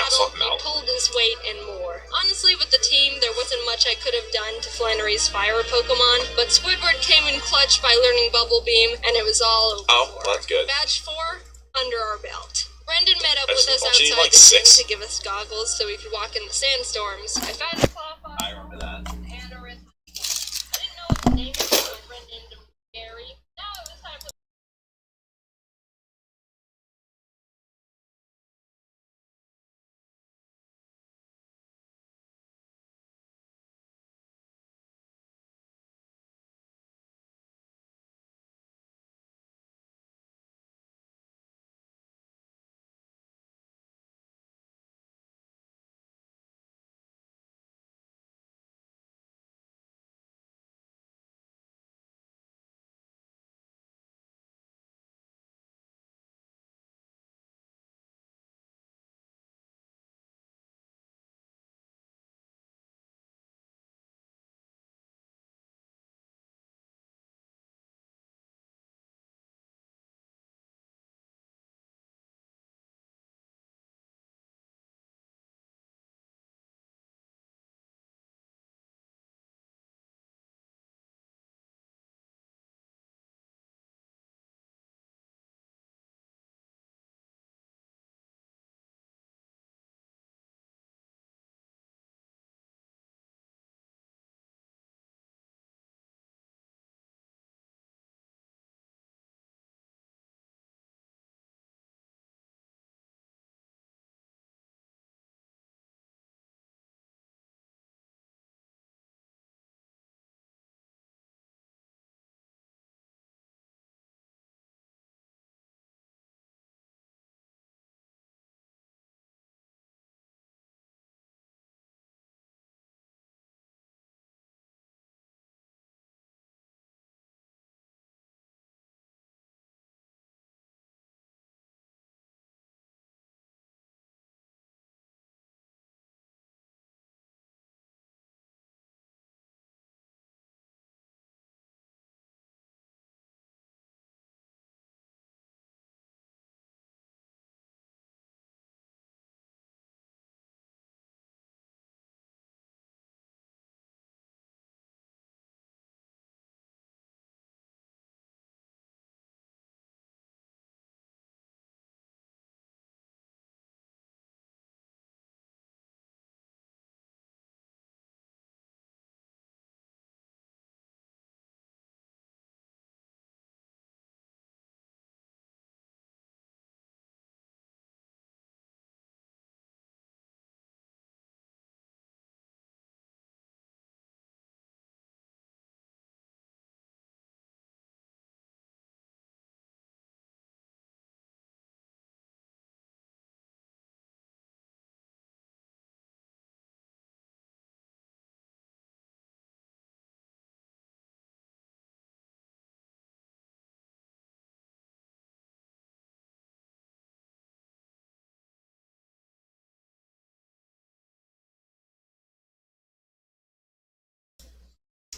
battle, he pulled his weight and more. Honestly, with the team, there wasn't much I could have done to Flannery's fire Pokemon, but Squidward came in clutch by learning Bubble Beam, and it was all over. Oh, well, that's good. Badge 4, under our belt. Brendan met up with us Well, she outside like the gym 6. to give us goggles so we could walk in the sandstorms. I found a claw fox. I remember that. And a wrist. I didn't know what the name was, so Brendan to Gary. Now it was time to...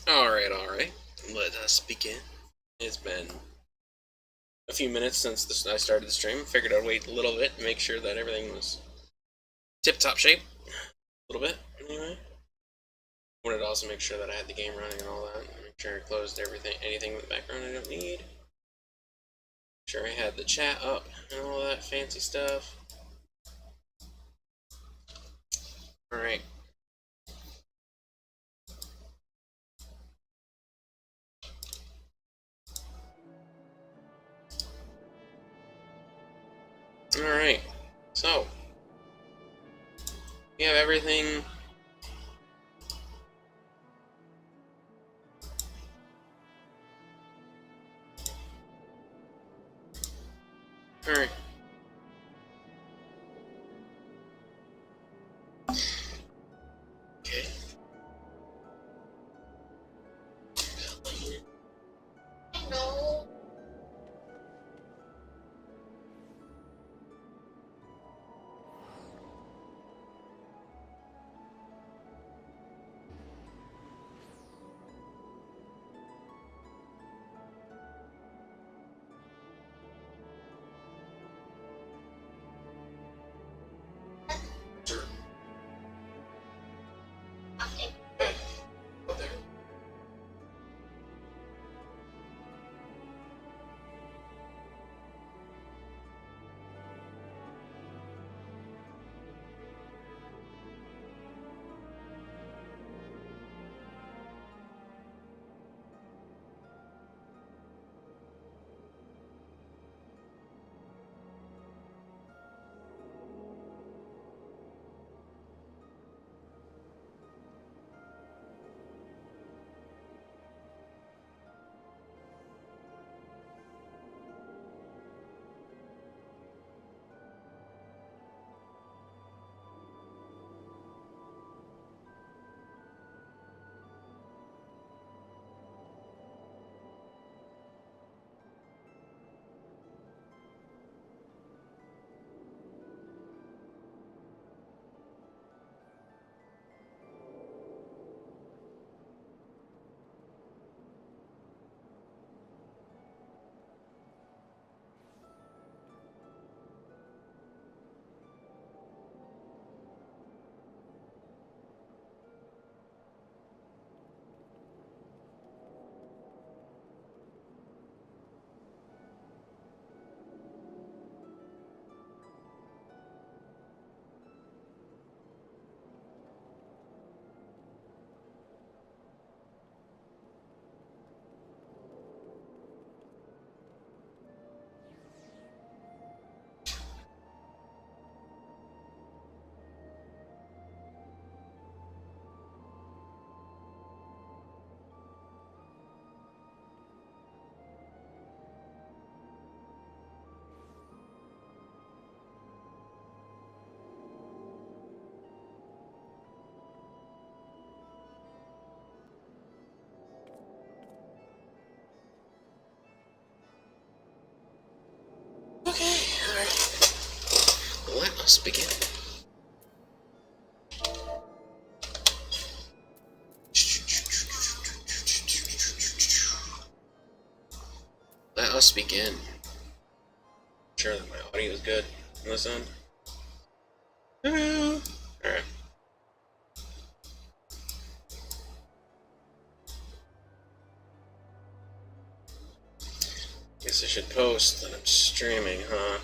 Alright. Let us begin. It's been a few minutes since I started the stream. Figured I'd wait a little bit and make sure that everything was tip-top shape. A little bit, anyway. Wanted to also make sure that I had the game running and all that. Make sure I closed anything in the background I don't need. Make sure I had the chat up and all that fancy stuff. Alright. Alright, so we have everything. Alright. Okay. No. us begin. Let us begin. I'm sure that my audio is good on this end. Alright. Guess I should post that I'm streaming, huh?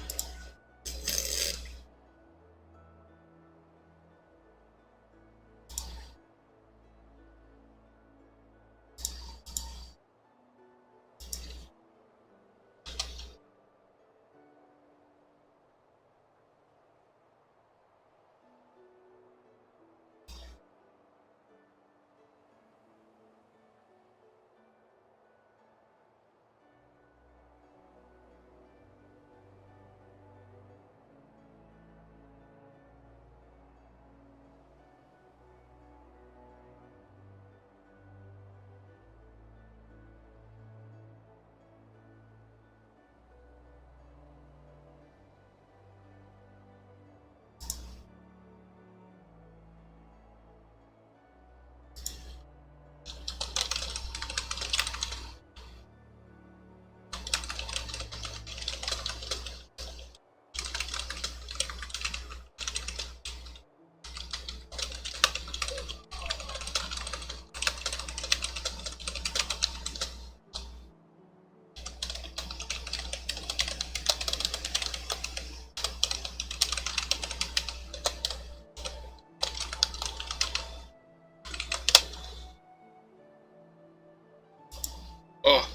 Oh.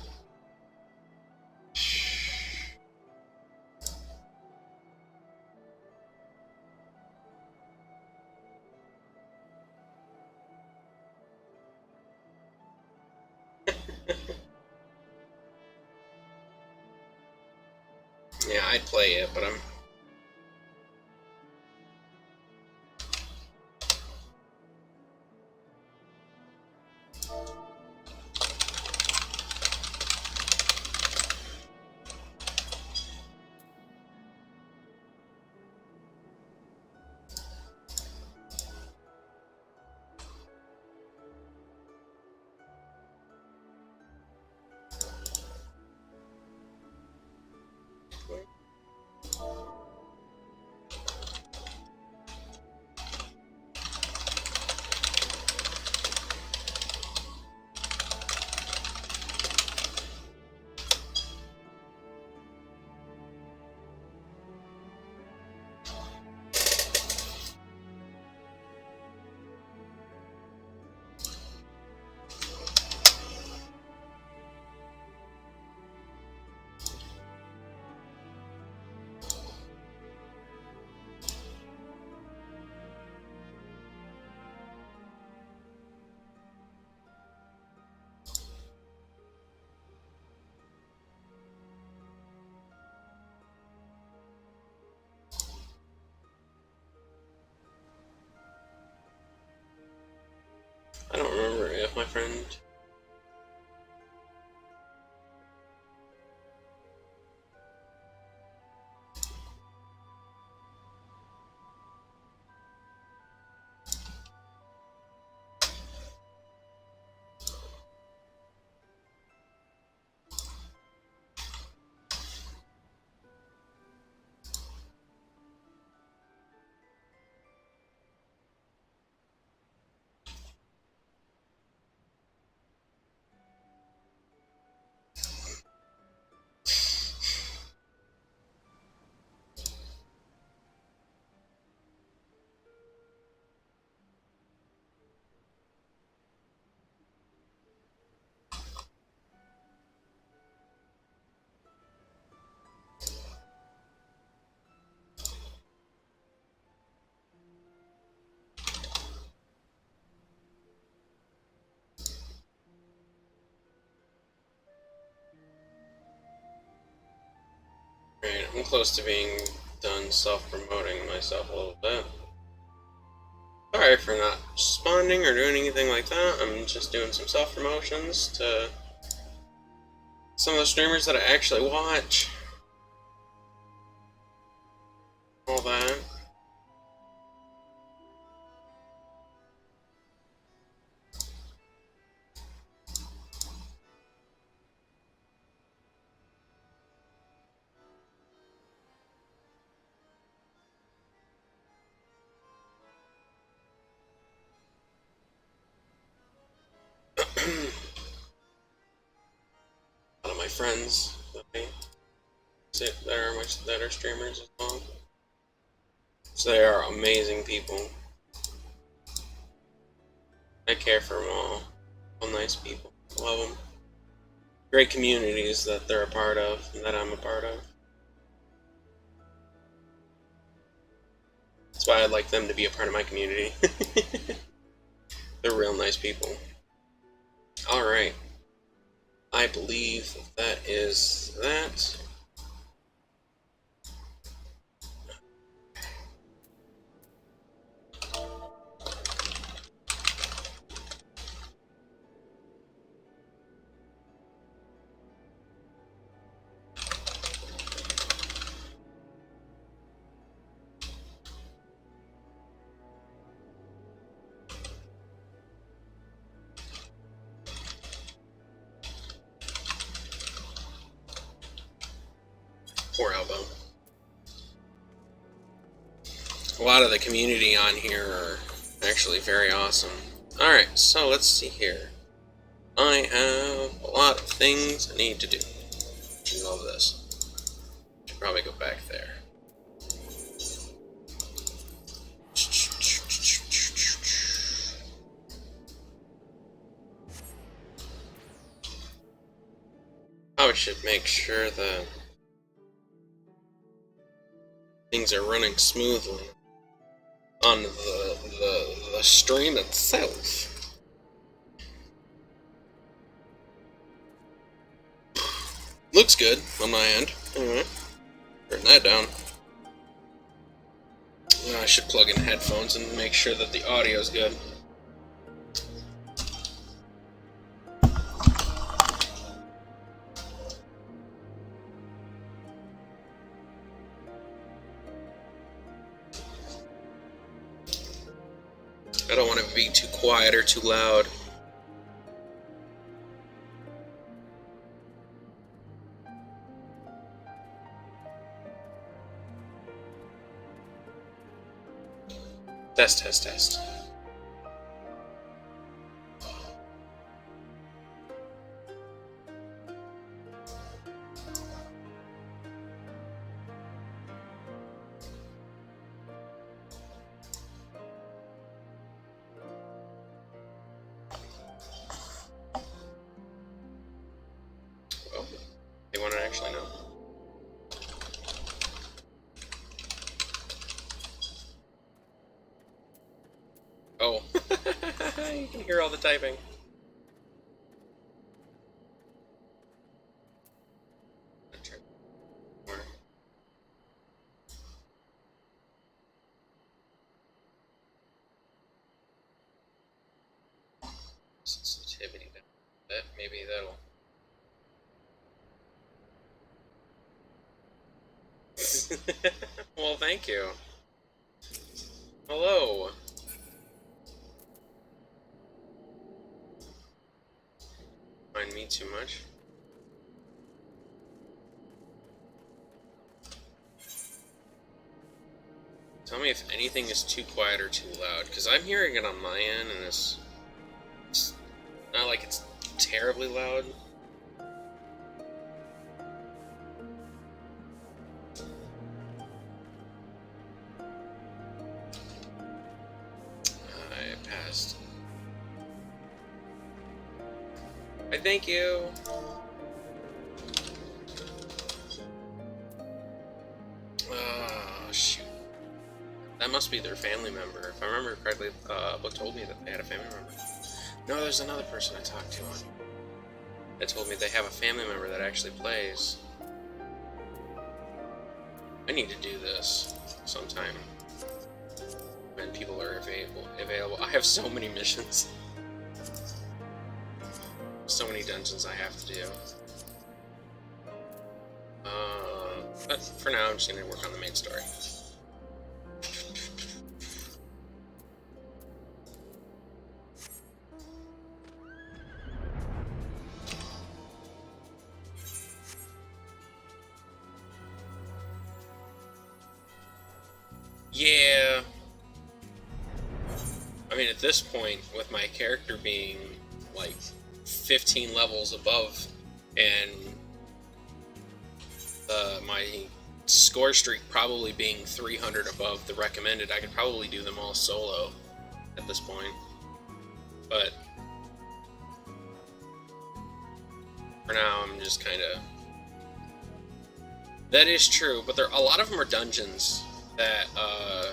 Yeah, I'd play it, but I'm... I don't remember if my friend... Alright, I'm close to being done self-promoting myself a little bit. Sorry for not responding or doing anything like that. I'm just doing some self-promotions to some of the streamers that I actually watch. All that. my friends that are streamers as well. So they are amazing people. I care for them all nice people. Love them. Great communities that they're a part of and that I'm a part of. That's why I'd like them to be a part of my community. They're real nice people. Alright. I believe that is that. Poor Elbow. A lot of the community on here are actually very awesome. Alright, so let's see here. I have a lot of things I need to do. I love this. Should probably go back there. I should make sure that things are running smoothly on the stream itself. Looks good on my end. Alright. Written that down. I should plug in headphones and make sure that the audio is good. I don't want to be too quiet or too loud. Test, test, test. Oh, they want to actually know. Oh, you can hear all the typing. Sensitivity, that maybe that'll. Well, thank you. Hello. Mind me too much? Tell me if anything is too quiet or too loud, because I'm hearing it on my end, and it's not like it's terribly loud. I passed. I thank you. Oh, shoot. That must be their family member. If I remember correctly, Book told me that they had a family member. No, there's another person I talked to on. That told me they have a family member that actually plays. I need to do this sometime when people are available. I have so many missions. So many dungeons I have to do. But for now, I'm just going to work on the main story. Yeah. I mean, at this point, with my character being, like, 15 levels above, and my score streak probably being 300 above the recommended, I could probably do them all solo at this point. But for now, I'm just kind of... That is true, but a lot of them are dungeons that are...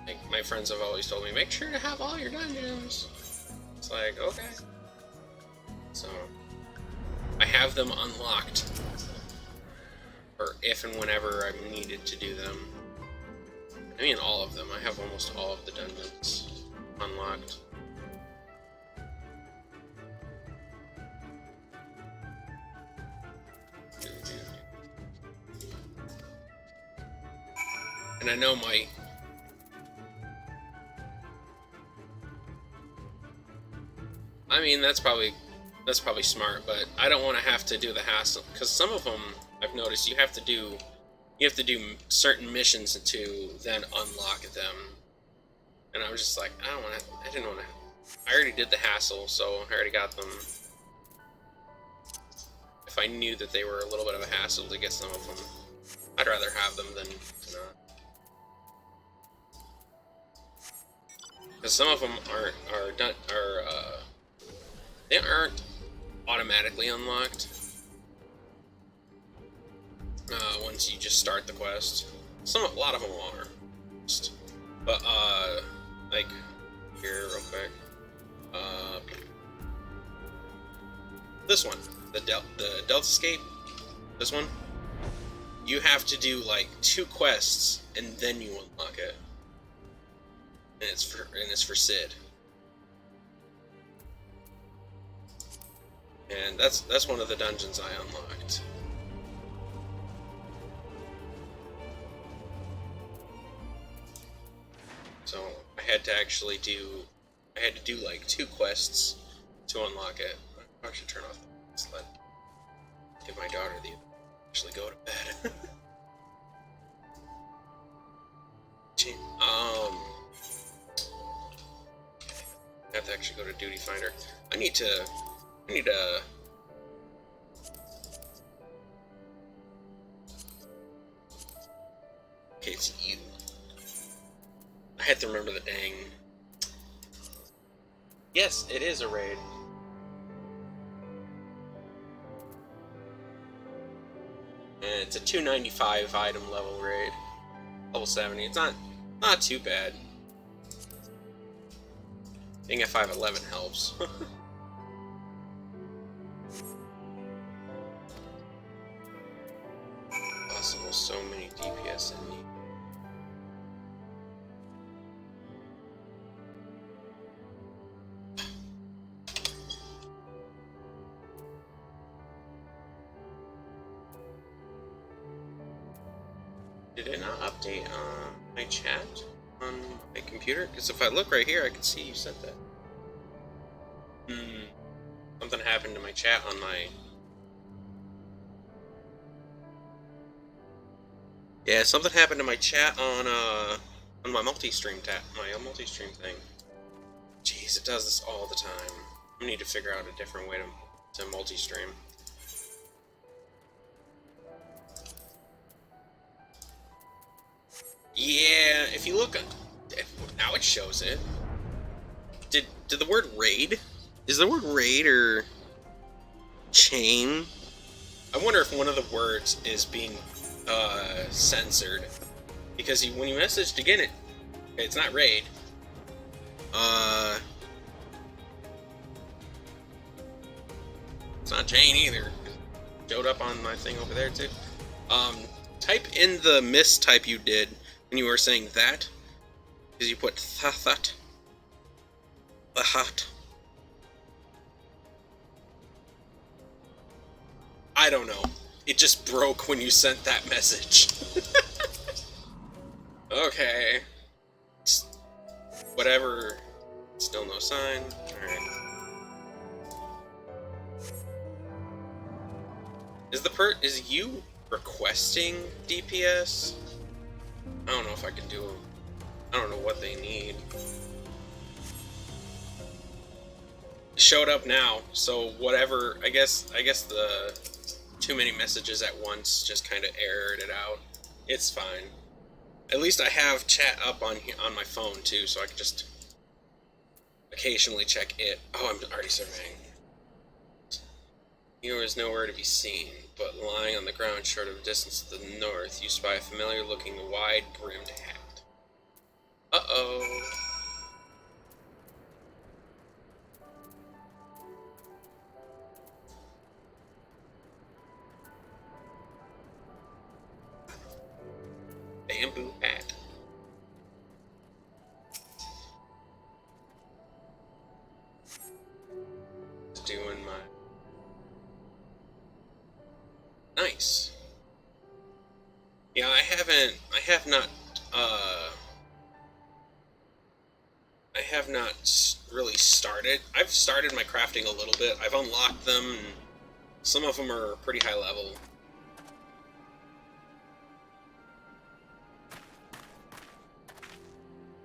Like, my friends have always told me, make sure to have all your dungeons. It's like, okay. So, I have them unlocked for if and whenever I'm needed to do them. I mean, all of them. I have almost all of the dungeons unlocked. And I know my... I mean, that's probably smart, but I don't want to have to do the hassle, because some of them I've noticed you have to do certain missions to then unlock them, and I was just like, I didn't want to. I already did the hassle, so I already got them. If I knew that they were a little bit of a hassle to get some of them, I'd rather have them than to not. Because some of them they aren't automatically unlocked once you just start the quest. A lot of them are, but like here real quick, this one, the Delta Escape, this one, you have to do like 2 quests and then you unlock it, and it's for Sid. And that's one of the dungeons I unlocked. So I had to do like 2 quests to unlock it. I should turn off this. Give my daughter the actually go to bed. I have to actually go to Duty Finder. I need to... Okay, it's you. I had to remember the dang... Yes, it is a raid. And it's a 295 item level raid. Level 70. It's not too bad. Being at 511 helps. Possible, so many DPS in me. Did it not update my chat on my computer? Because if I look right here, I can see you said that. Something happened to my chat on my... Yeah, something happened to my chat on my multi-stream multi-stream thing. Jeez, it does this all the time. I need to figure out a different way to multi-stream. Yeah, if you look, now it shows it. Did the word raid? Is the word raid or chain? I wonder if one of the words is being censored, because when you messaged again, it's not raid. It's not chain either. It showed up on my thing over there too. Type in the mistype you did when you were saying that, because you put that. I don't know. It just broke when you sent that message. Okay. Whatever. Still no sign. Alright. Is you requesting DPS? I don't know if I can do them. I don't know what they need. showed up now, so whatever, I guess the too many messages at once just kind of aired it out. It's fine. At least I have chat up on my phone too, so I can just occasionally check it. Oh, I'm already surveying. He was nowhere to be seen, but lying on the ground short of a distance to the north, you spy a familiar-looking wide-brimmed hat. Uh-oh. Bamboo hat. Doing my... Nice. Yeah, I have not really started. I've started my crafting a little bit. I've unlocked them, and some of them are pretty high level.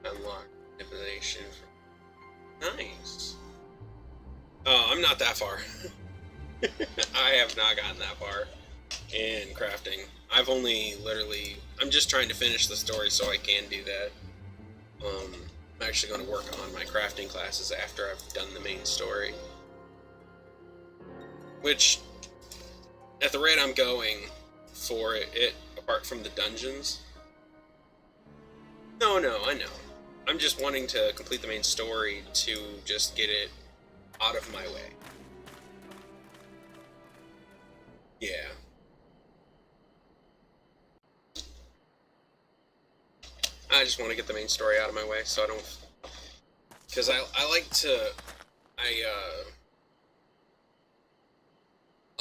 Unlock manipulation. Nice. Oh, I'm not that far. I have not gotten that far in crafting. I've only literally... I'm just trying to finish the story so I can do that. I'm actually going to work on my crafting classes after I've done the main story. Which, at the rate I'm going for it apart from the dungeons... No, I know. I'm just wanting to complete the main story to just get it out of my way. Yeah. I just want to get the main story out of my way, so I don't... Because I like to... I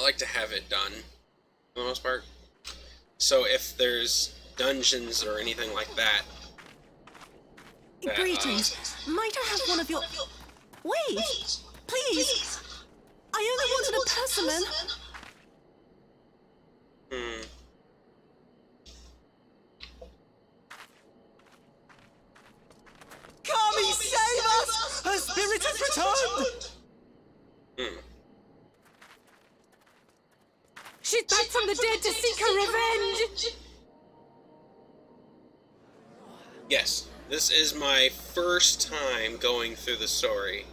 like to have it done, for the most part. So if there's dungeons or anything like that... Greetings. Might I have one of your... Wait! Please! I only wanted a persimmon. Kami, save us! Her spirit has returned! She's back from the dead to seek her revenge! Yes, this is my first time going through the story.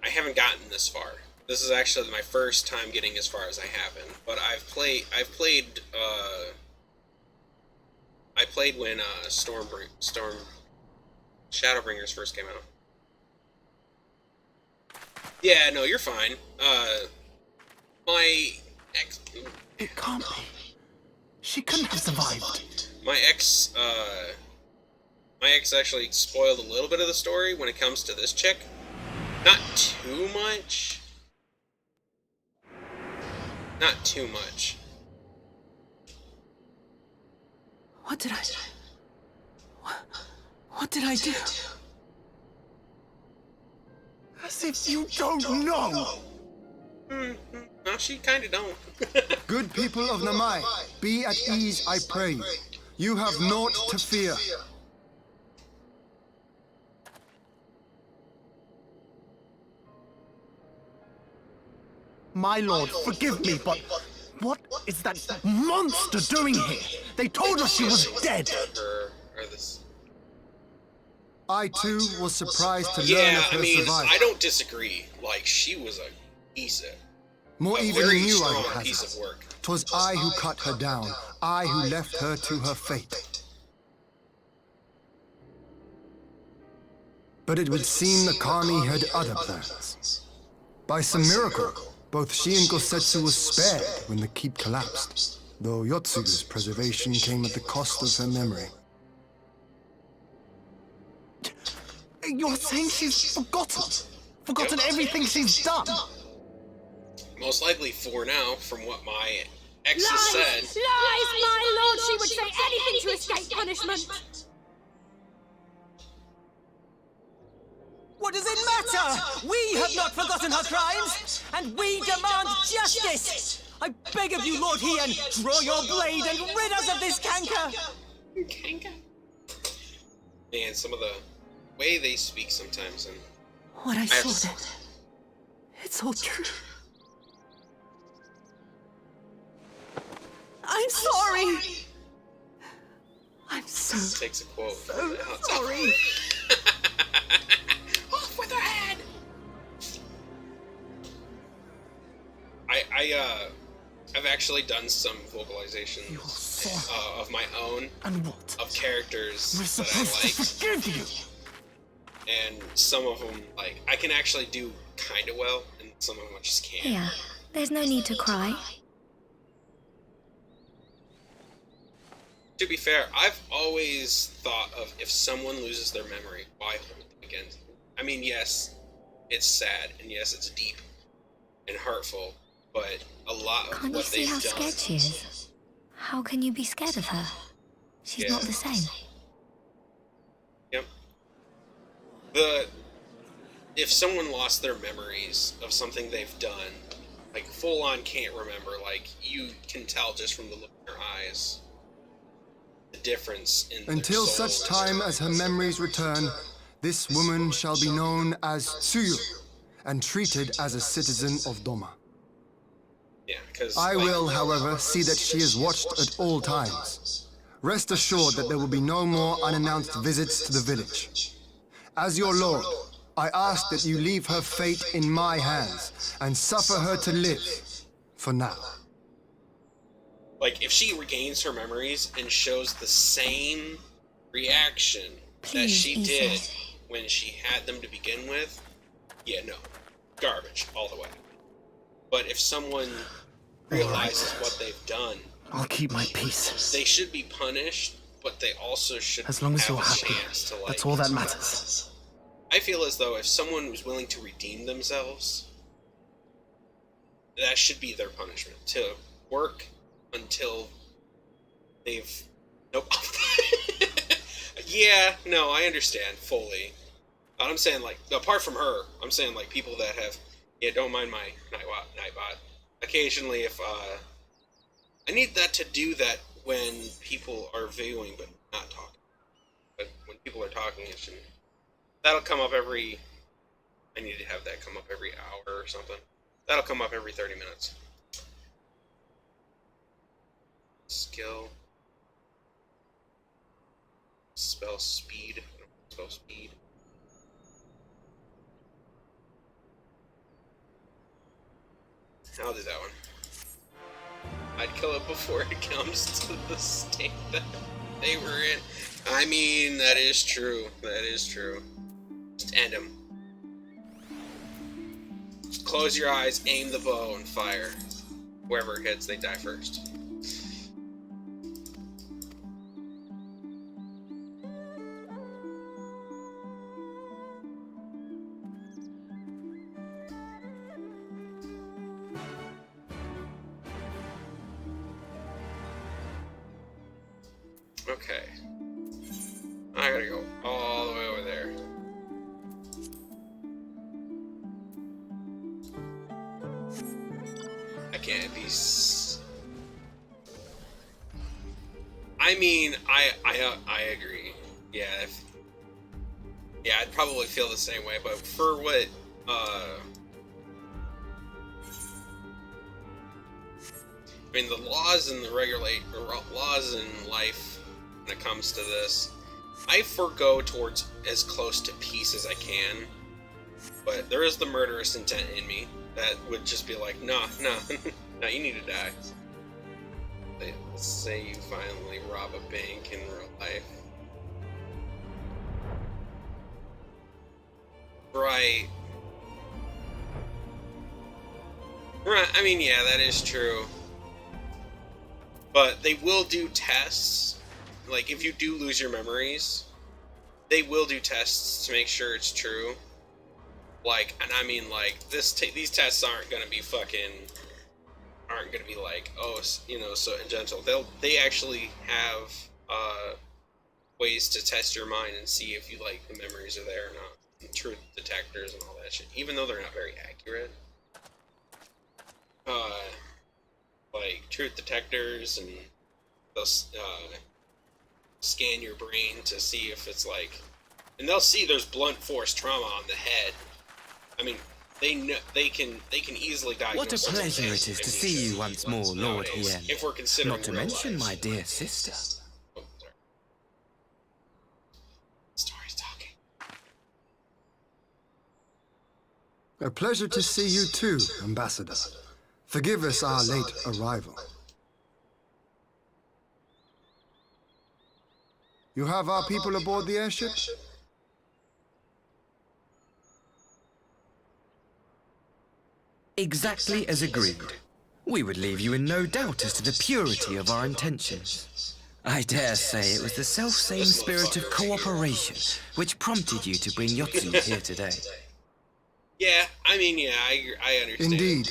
I haven't gotten this far. This is actually my first time getting as far as I haven't. But I played when Shadowbringers first came out. Yeah, no, you're fine. My ex... It can't be. She couldn't have survived. My ex actually spoiled a little bit of the story when it comes to this chick. Not too much. Not too much. What did I do? As if you don't know! No, she kinda don't. Good people of Namai, be at ease, I pray you. You have naught to fear. My lord, forgive me, but what is that monster doing here? They told us she was dead. I too was surprised to learn Yeah, of her I mean, survival. I don't disagree. Like, she was a piece of... More a even very than you, I strong would piece hazard. of work. 'Twas I who cut her down, I who left her to her fate. But it would seem the Kami had other plans. By some miracle, both she and Gosetsu were spared when the keep collapsed, though Yotsu's preservation came at the cost of her memory. You're saying she's forgotten everything she's done? Most likely for now, from what my ex has said. Lies, my lord! She would say anything to escape punishment! What does it matter? We have not forgotten her crimes, and we demand justice! I beg of you, Lord Hien, draw your blade and rid us of this canker! and some of the way they speak sometimes, and What I I have saw to- then. It's all true. I'm sorry. I'm so takes a quote. sorry. Off with her head. I've actually done some vocalizations You're sorry. of my own And what? of characters We're that I supposed like, to forgive you. and some of them like I can actually do kind of well, and some of them I just can't. Here, there's no need to cry. To be fair, I've always thought of if someone loses their memory, why hold them against? I mean, yes, it's sad, and yes, it's deep and hurtful, but a lot of Can't you what see they've how done. scared she is? How can you be scared of her? She's Yeah. not the same. Yep. If someone lost their memories of something they've done, like full on can't remember, like you can tell just from the look in their eyes, the difference in their Until soul. such time as her memories return, this woman shall be known as Tsuyu and treated as a citizen of Doma. Yeah, because I will, however, see that she is watched at all times. Rest assured that there will be no more unannounced visits to the village. As your lord, I ask that you leave her fate in my hands and suffer her to live, for now. like if she regains her memories and shows the same reaction that Please, she Issa. did when she had them to begin with, yeah, no, garbage all the way. But if someone realizes what they've done, I'll keep my peace. they should be punished, but they also should As long as have you're a happy, chance to, like, that's all that matters. I feel as though if someone was willing to redeem themselves, that should be their punishment. To work until they've... Nope. Yeah, no, I understand fully. But I'm saying, like, apart from her, I'm saying, like, people that have... Yeah, don't mind my Nightbot. Occasionally, if, I need that to do that when people are viewing but not talking. But when people are talking, it shouldn't... That'll come up every... I need to have that come up every hour or something. That'll come up every 30 minutes. Skill. Spell speed. Spell speed. I'll do that one. I'd kill it before it comes to the state that they were in. I mean, that is true. That is true. Just end him. Close your eyes, aim the bow, and fire. Whoever hits, they die first. Okay. I gotta go all the way over there. I can't be. I mean, I agree. Yeah, yeah, I'd probably feel the same way. But for what, I mean, the laws and the laws in life when it comes to this, I forego towards as close to peace as I can. But there is the murderous intent in me that would just be like, no, you need to die. Let's say you finally rob a bank in real life. Right. Right, I mean, yeah, that is true. But they will do tests. Like, if you do lose your memories, they will do tests to make sure it's true. Like, and I mean, like, these tests aren't gonna be like, oh, you know, so gentle. They actually have ways to test your mind and see if you, like, the memories are there or not. And truth detectors and all that shit, even though they're not very accurate. Like truth detectors and those scan your brain to see if it's like, and they'll see there's blunt force trauma on the head. I mean, they know they can easily diagnose. What a pleasure it is to see you once more, Lord Hien. If we're considering Not to real mention life. my dear sister. Oh, sorry. Story's talking. A pleasure to see you too, Ambassador. Forgive us our late arrival. You have our people aboard the airship? Exactly as agreed. We would leave you in no doubt as to the purity of our intentions. I dare say it was the self-same spirit of cooperation which prompted you to bring Yotsu here today. Yeah, I mean, yeah, I understand. Indeed.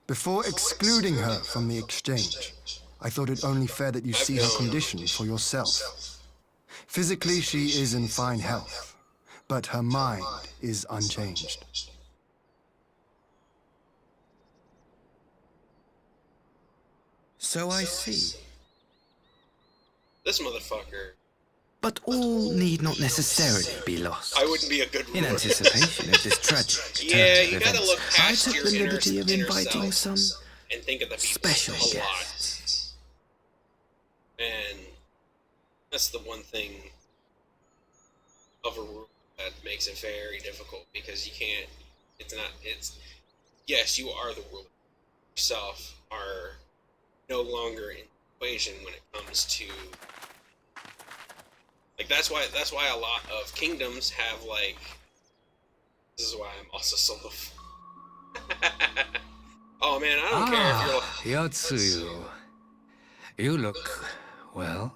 Before excluding her from the exchange, I thought it only fair that you see her condition for yourself. Physically, she is in fine health, but her mind is unchanged. So I see. This motherfucker. But all need not necessarily be lost. I wouldn't be a good ruler. In anticipation of this tragic Yeah, turn you of gotta events, look I past took your the liberty of inner inviting self some and think of the people special a lot. guests. And that's the one thing of a rule that makes it very difficult, because you can't, yes, you are the ruler. Yourself are no longer in the equation when it comes to, like, that's why a lot of kingdoms have, like, this is why I'm also solo. Oh man, I don't care if you're Yotsuyu. You look well.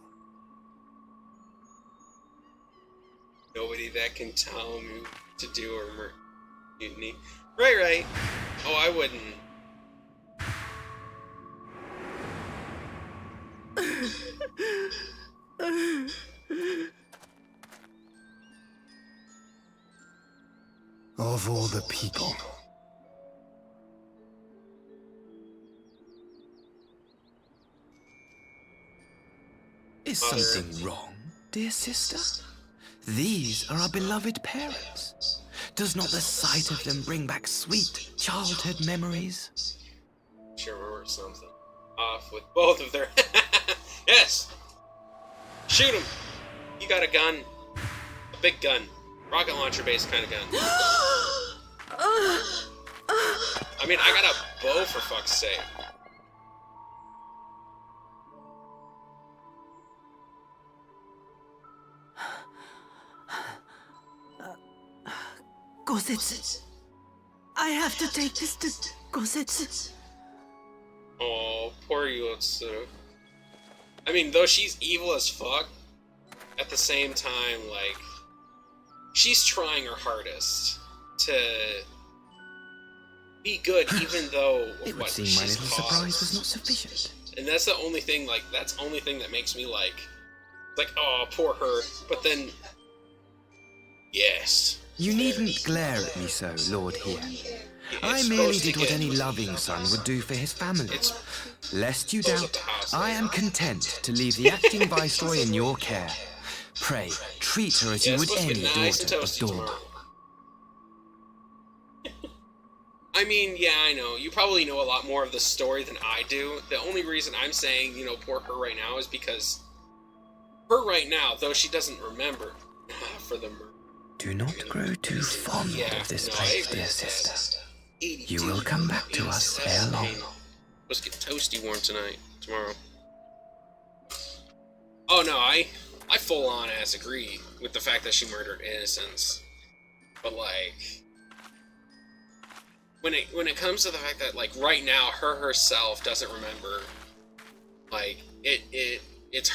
nobody that can tell me what to do or mutiny. Right. Oh, I wouldn't. Of all the people. Is something wrong, dear sister? These are our beloved parents. Does not the sight of them bring back sweet childhood memories? Sure, or something. Off with both of their. Yes! Shoot him! You got a gun. A big gun. Rocket launcher based kind of gun. I mean, I got a bow for fuck's sake. Gosetsu. I have to take this to Gosetsu. Oh, poor Yotsu. I mean, though she's evil as fuck, at the same time, like, she's trying her hardest to be good, even though It would what seem she's my little caused. surprise was not sufficient. And that's the only thing, like, that's the only thing that makes me like, oh, poor her. But then, yes. You needn't glare at me so, Lord Hien. I It's merely supposed to did what get- any loving son would do for his family. It's Lest you close doubt, up the house. I am content to leave the acting viceroy in your care. Pray, treat her as Yeah, you it's would supposed to any be nice and daughter of toasty Dawn. tomorrow. I mean, yeah, I know. You probably know a lot more of the story than I do. The only reason I'm saying, poor her right now is because her right now, though she doesn't remember for the murder. Do not grow too fond Yeah, of this no, I place, agree dear with sister. that. You will come back to us ere long. Let's get toasty warm tomorrow. Oh no, I full on ass agree with the fact that she murdered innocents. But like, when it comes to the fact that, like, right now her herself doesn't remember, like, it's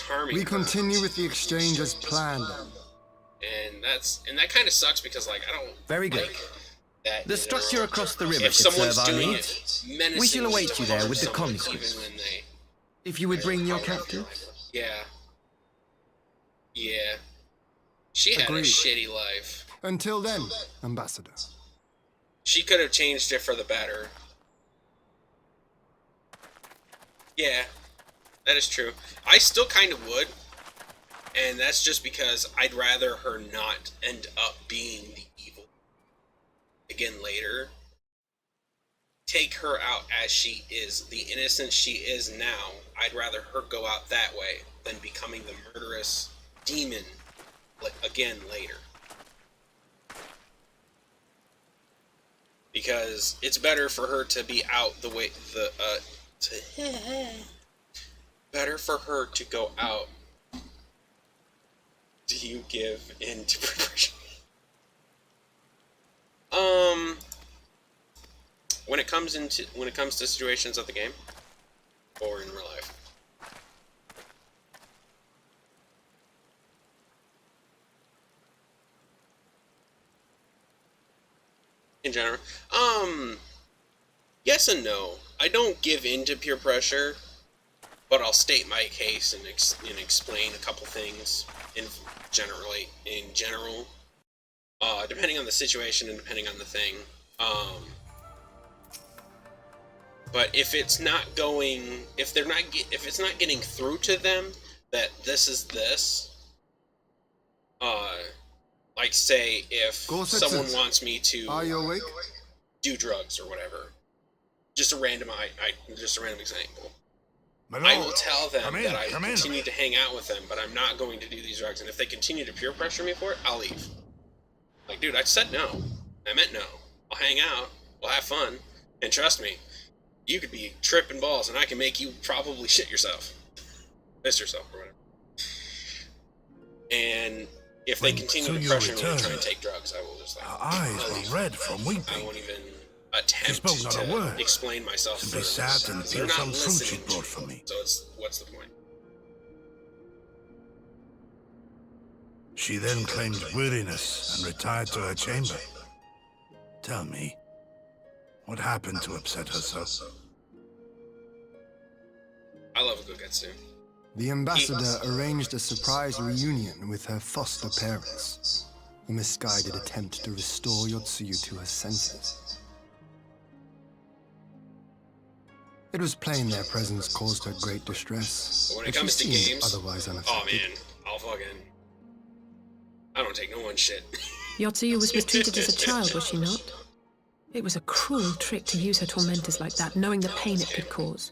harming We her. continue with the exchange as planned. And that kind of sucks, because, like, I don't Very good. like that The in structure general. across the river If should someone's serve our doing needs. it menacingly We shall await you there to with the someone, conscripts. even when they, If you would bring your captives. yeah. She had Agreed. a shitty life. Until then, Ambassador. She could have changed it for the better. Yeah, that is true. I still kind of would, And that's just because I'd rather her not end up being the evil again later. Take her out as she is, the innocent she is now. I'd rather her go out that way than becoming the murderous demon again later. Because it's better for her to be out the way better for her to go out. Do you give in to pressure? When it comes to situations of the game or in real life. In general, yes and no. I don't give in to peer pressure, but I'll state my case and explain a couple things in general, depending on the situation and depending on the thing. But if it's not getting through to them that this is this, like say if someone wants me to Are you awake? do drugs or whatever, just a random example. My I lord, will tell them come in, that I come in. continue to hang out with them, but I'm not going to do these drugs. And if they continue to peer pressure me for it, I'll leave. Like, dude, I said no. I meant no. I'll hang out. We'll have fun. And trust me, you could be tripping balls, and I can make you probably shit yourself. Piss yourself, or whatever. And if they continue to pressure me to try and take drugs, I will just like... Her eyes were red from weeping. I won't even attempt spoke not a to word. explain myself Simply further. sat and They're peeled not some fruit she listening brought to for me. So what's the point? She then claimed weariness and retired to her chamber. Tell me, what happened to upset her so? I love a good Getsu. The ambassador arranged a surprise reunion with her foster parents. A misguided attempt to restore Yotsuyu to her senses. It was plain their presence caused her great distress, But when but it she comes to seemed games, otherwise oh unaffected. man, I don't take no one shit. Yotsuyu was mistreated as a child, was she not? It was a cruel trick to use her tormentors like that, knowing the pain it could cause.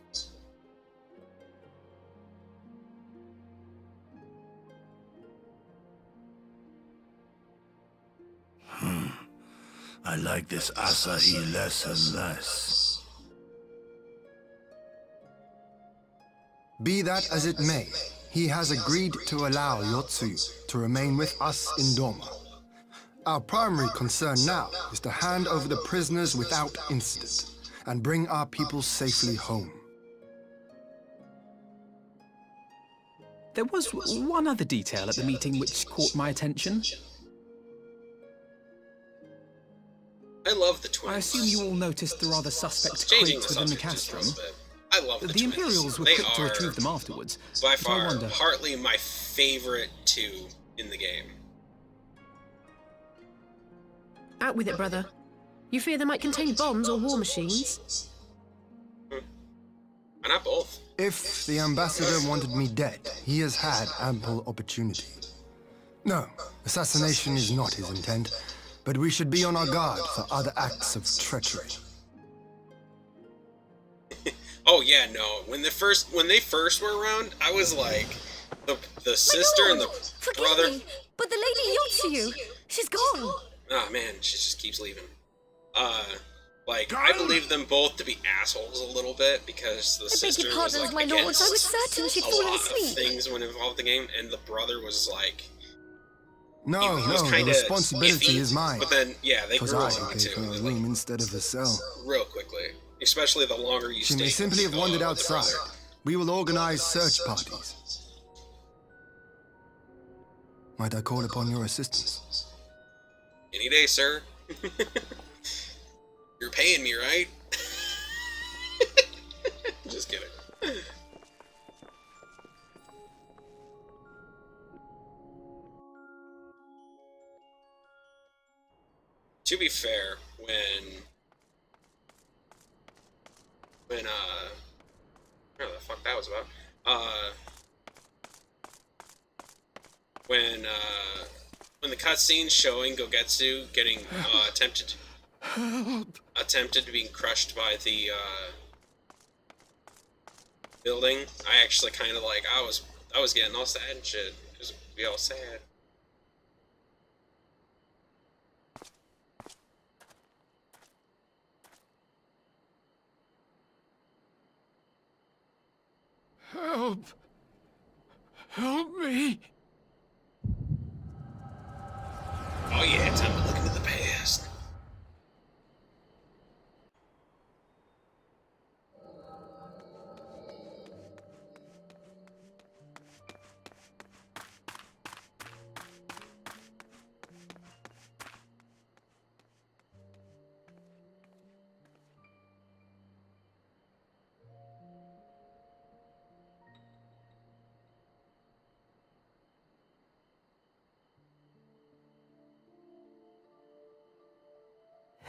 I like this Asahi less and less. Be that as it may, he has agreed to allow Yotsuyu to remain with us in Doma. Our primary concern now is to hand over the prisoners without incident and bring our people safely home. There was one other detail at the meeting which caught my attention. I love the twins. I assume you all noticed the rather suspect Changing crates within the subject just a castrum. little bit. I love the twins. Imperials were They quick to are retrieve them afterwards. by but I far, wonder... partly my favorite two in the game. Out with it, brother. You fear they might contain bombs or war machines? Why not both? If the ambassador wanted me dead, he has had ample opportunity. No, assassination is not his intent, but we should be on our guard for other acts of treachery. Oh yeah, no. When they first were around, I was like, the sister and the brother. Me, but the lady Yotsuyu, she's gone. Oh man, she just keeps leaving. Like I believe them both to be assholes a little bit because the sister was like my lords. I was against certain she'd a fallen lot of asleep. things when involved the game, and the brother was like. No, He was the kinda responsibility iffy, is mine. But then, yeah, they Because grew I on me gave too. her a Like, room instead of a cell. real quickly. Especially the longer you She stay. may simply have wandered outside. We will organize search parties. Might I call upon your assistance? Any day, sir. You're paying me, right? Just kidding. To be fair, where the fuck that was about? when the cutscene's showing Gogetsu getting attempted being crushed by the building, I actually kind of like, I was getting all sad and shit. It was be all sad. Help! Help me! Oh yeah, time to look into the past.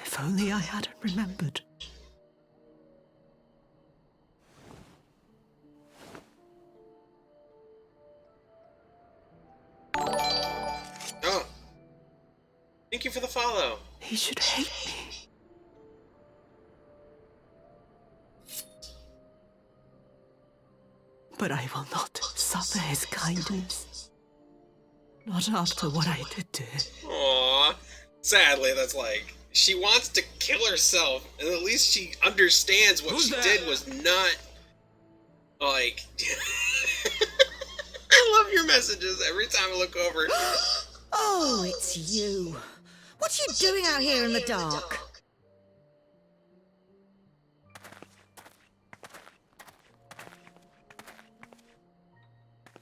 If only I hadn't remembered. Oh. Thank you for the follow. He should hate me. But I will not suffer his kindness. Not after what I did to him. Aww. Sadly, that's like, she wants to kill herself, and at least she understands what she did was not, like... I love your messages every time I look over. Oh, it's you. What are you doing out here in the dark?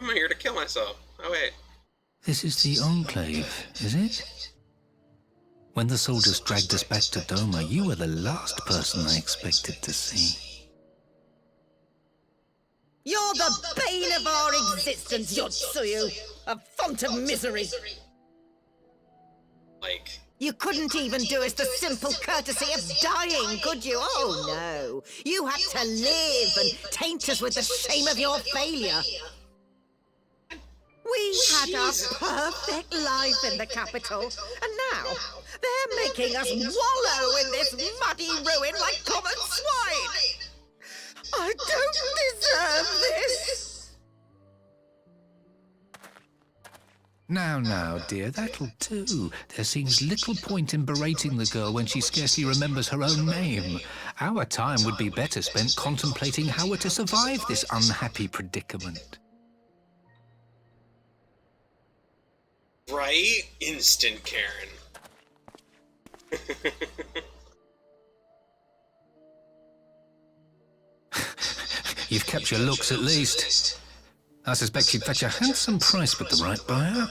I'm here to kill myself. Oh, wait. This is the Enclave, is it? When the soldiers dragged us back to Doma, you were the last person I expected to see. You're the bane of our existence, Yotsuyu. A font of misery. Like... You couldn't even do us the simple courtesy of dying, could you? Oh, no. You had to live and taint us with the shame of your failure. We had a perfect life in the capital, and now they're making us wallow in this muddy ruin like common swine. I don't deserve this. Now, dear, that'll do. There seems little point in berating the girl when she scarcely remembers her own name. Our time would be better spent contemplating how we're to survive this unhappy predicament. Right? Instant Karen. You've kept your looks at least. I suspect you'd fetch a handsome price with the right buyer.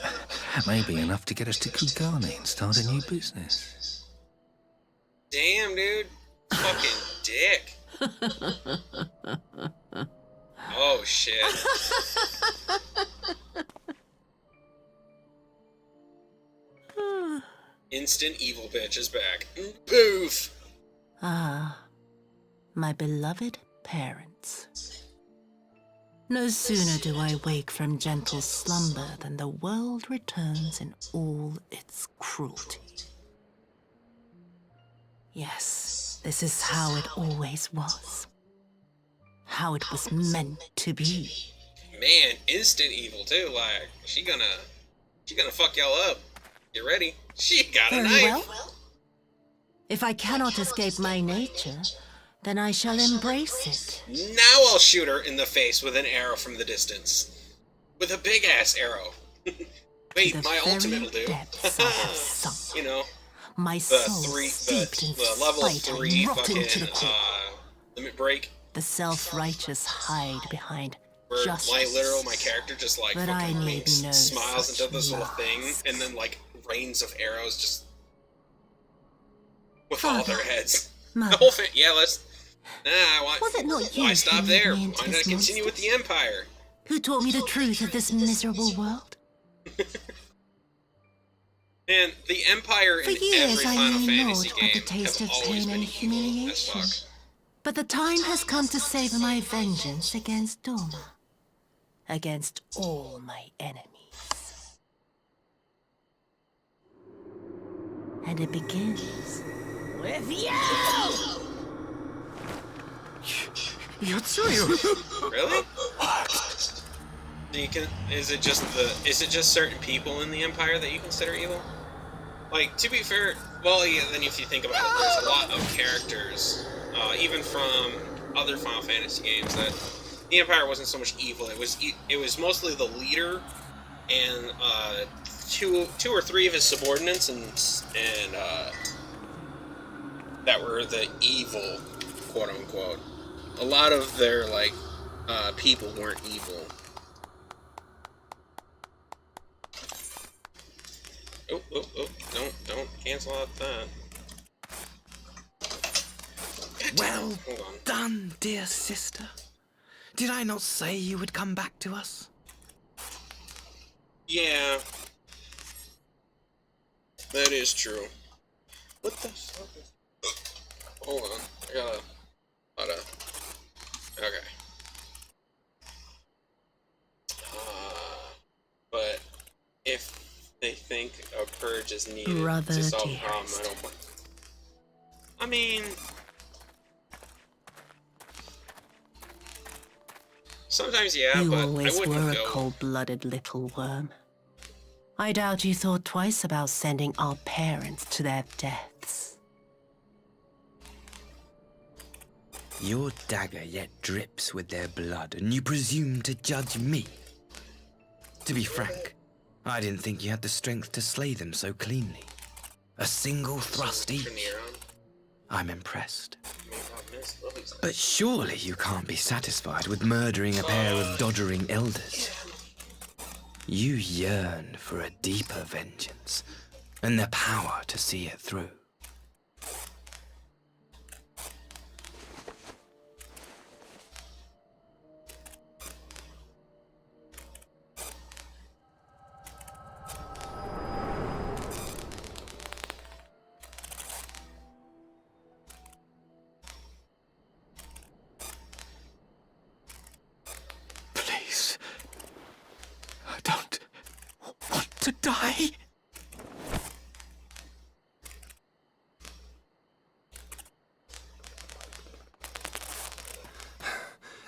Maybe enough to get us to Kugane and start a new business. Damn, dude. Fucking dick. Oh, shit. Instant evil bitch is back. Poof! Ah, my beloved parents. No sooner do I wake from gentle slumber than the world returns in all its cruelty. Yes, this is how it always was. How it was meant to be. Man, instant evil too. Like, she gonna fuck y'all up. Get ready. She got a Very knife. well. If I cannot escape my nature, then I shall embrace it. Now I'll shoot her in the face with an arrow from the distance. With a big ass arrow. Wait, The my very ultimate will do. depths I have sunk. You know, My soul steeped in the level spite 3 and rotten to the fucking core. limit break. The self-righteous hide behind Where justice. my character just like But I fucking need no smiles such into this little thing, mask. and then like rains of arrows just with Father, all their heads. Mother, The whole thing. Yeah, let's. Nah, was it not you why who stop made there? me Why into not this continue with the Empire? who taught me the truth of this miserable world? And the Empire For in years every I Final knew Fantasy naught but the game taste have of always pain been and evil as humiliation. fuck. But the time has come to savor my vengeance against Doma. Against all my enemies. And it begins with you! Yotsuyu! Really? What? Is it just certain people in the Empire that you consider evil? Like, to be fair, well, yeah, then if you think about it, there's a lot of characters, even from other Final Fantasy games, that the Empire wasn't so much evil. It was mostly the leader and two or three of his subordinates, and that were the evil, quote unquote. A lot of their people weren't evil. Oh! Don't cancel out that. Well done, dear sister. Did I not say you would come back to us? Yeah. That is true. What the fuck is... Hold on. I gotta... Okay. But if they think a purge is needed to solve the problem, I don't want... I mean... Sometimes, yeah, You but always I wouldn't were a go... cold-blooded little worm. I doubt you thought twice about sending our parents to their deaths. Your dagger yet drips with their blood, and you presume to judge me? To be frank, I didn't think you had the strength to slay them so cleanly. A single thrust each. I'm impressed. But surely you can't be satisfied with murdering a pair of doddering elders. You yearn for a deeper vengeance, and the power to see it through. Please. I don't want to die.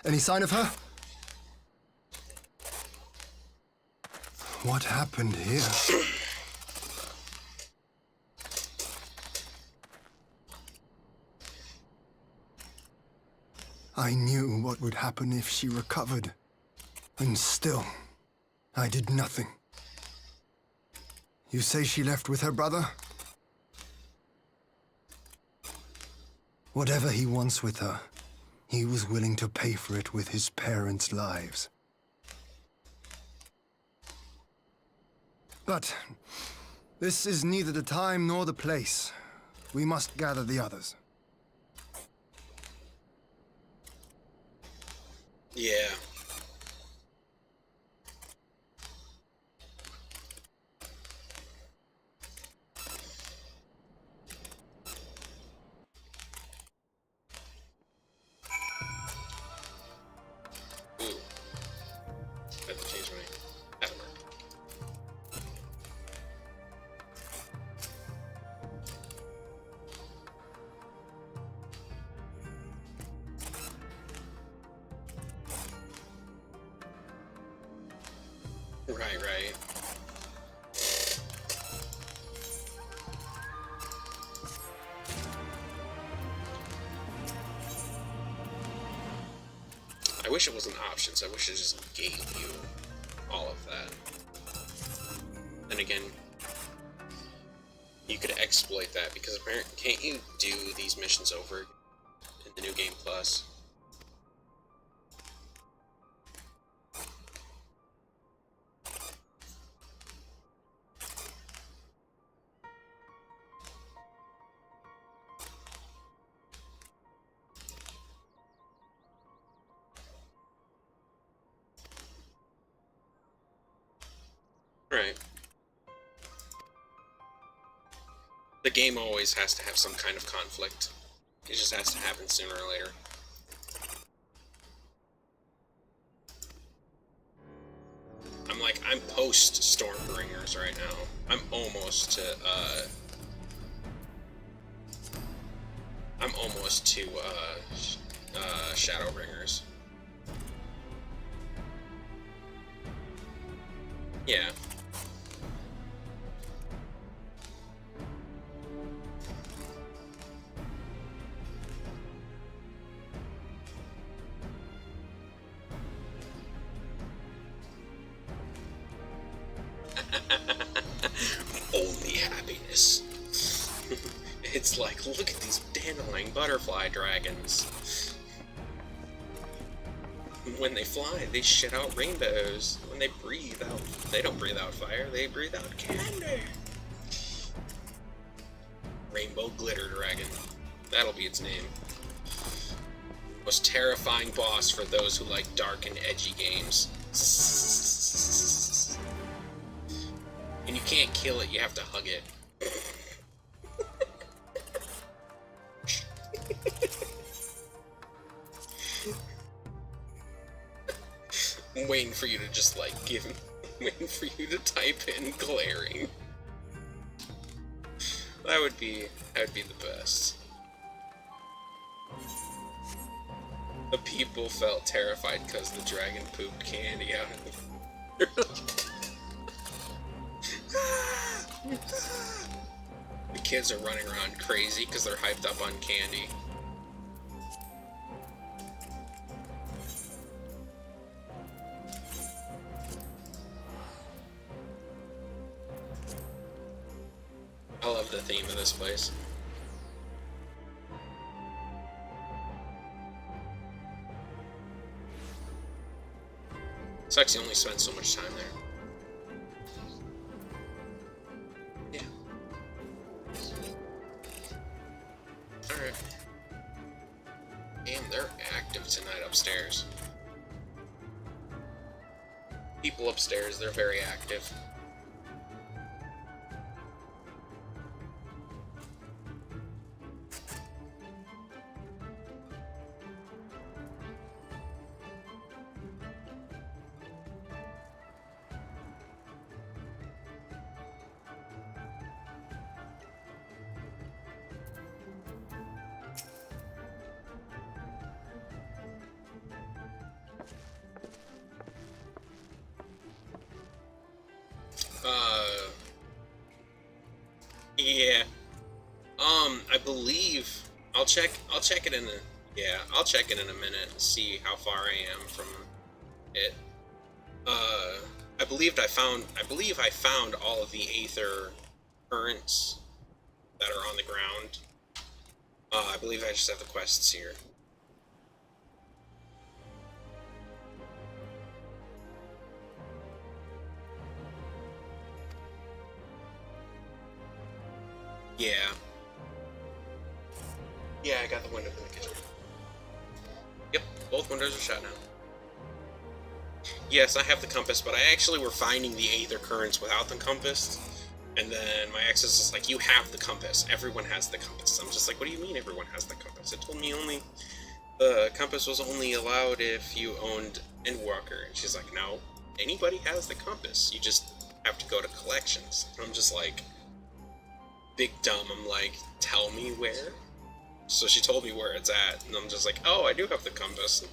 Any sign of her? What happened here? I knew what would happen if she recovered. And still, I did nothing. You say she left with her brother? Whatever he wants with her, he was willing to pay for it with his parents' lives. But this is neither the time nor the place. We must gather the others. Yeah. Ooh. I have to change my avatar. Right. I wish it wasn't options. I wish it just gave you all of that. Then again, you could exploit that because apparently, can't you do these missions over in the new game plus? Right. The game always has to have some kind of conflict. It just has to happen sooner or later. I'm post Stormbringers right now. I'm almost to I'm almost to Shadowbringers. Yeah. Only happiness. It's like, look at these dandelion butterfly dragons. When they fly, they shit out rainbows. When they breathe out, they don't breathe out fire, they breathe out candy. Rainbow glitter dragon. That'll be its name. Most terrifying boss for those who like dark and edgy games. And you can't kill it, you have to hug it. I'm waiting for you to just like waiting for you to type in glaring. That would be the best. The people felt terrified because the dragon pooped candy out of the The kids are running around crazy because they're hyped up on candy. I love the theme of this place. Sucks you only spend so much time there. Yeah. Alright. Damn, they're active tonight upstairs. People upstairs, they're very active. Yeah. I believe I'll check it in I'll check it in a minute and see how far I am from it. I believe I found all of the Aether currents that are on the ground. I believe I just have the quests here. Yeah. Yeah, I got the window in the kitchen. Yep, both windows are shut now. Yes, I have the compass, but I actually were finding the Aether currents without the compass. And then my ex is just like, you have the compass. Everyone has the compass. I'm just like, what do you mean everyone has the compass? It told me the compass was only allowed if you owned Endwalker. And she's like, no, anybody has the compass. You just have to go to collections. And I'm just like, big dumb. I'm like, tell me where? So she told me where it's at, and I'm just like, oh, I do have the compass.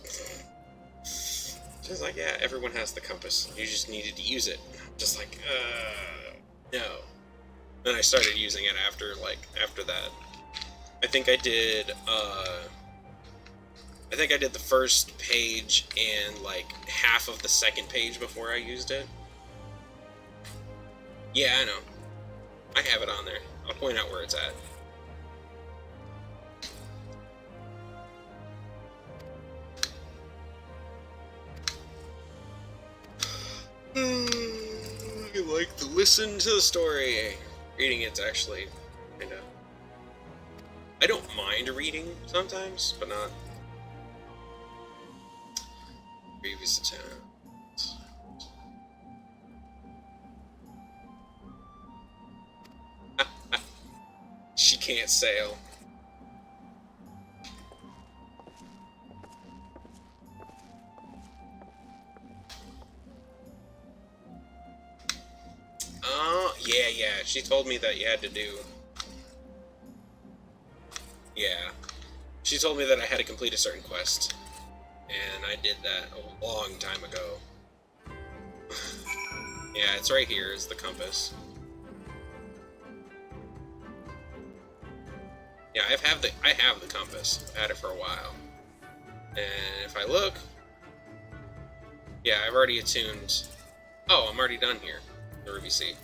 She's like, yeah, everyone has the compass. You just needed to use it. I'm just like, no. Then I started using it after that. I think I did the first page and like half of the second page before I used it. Yeah, I know. I have it on there. I'll point out where it's at. You like to listen to the story. Reading it's actually kinda... I don't mind reading sometimes, but not previous attempts. She can't sail. Yeah, she told me that you had to do... Yeah. She told me that I had to complete a certain quest, and I did that a long time ago. Yeah, it's right here, is the compass. Yeah, I have the compass. I've had it for a while. And if I look, yeah, I've already attuned. Oh, I'm already done here. The Ruby Sea.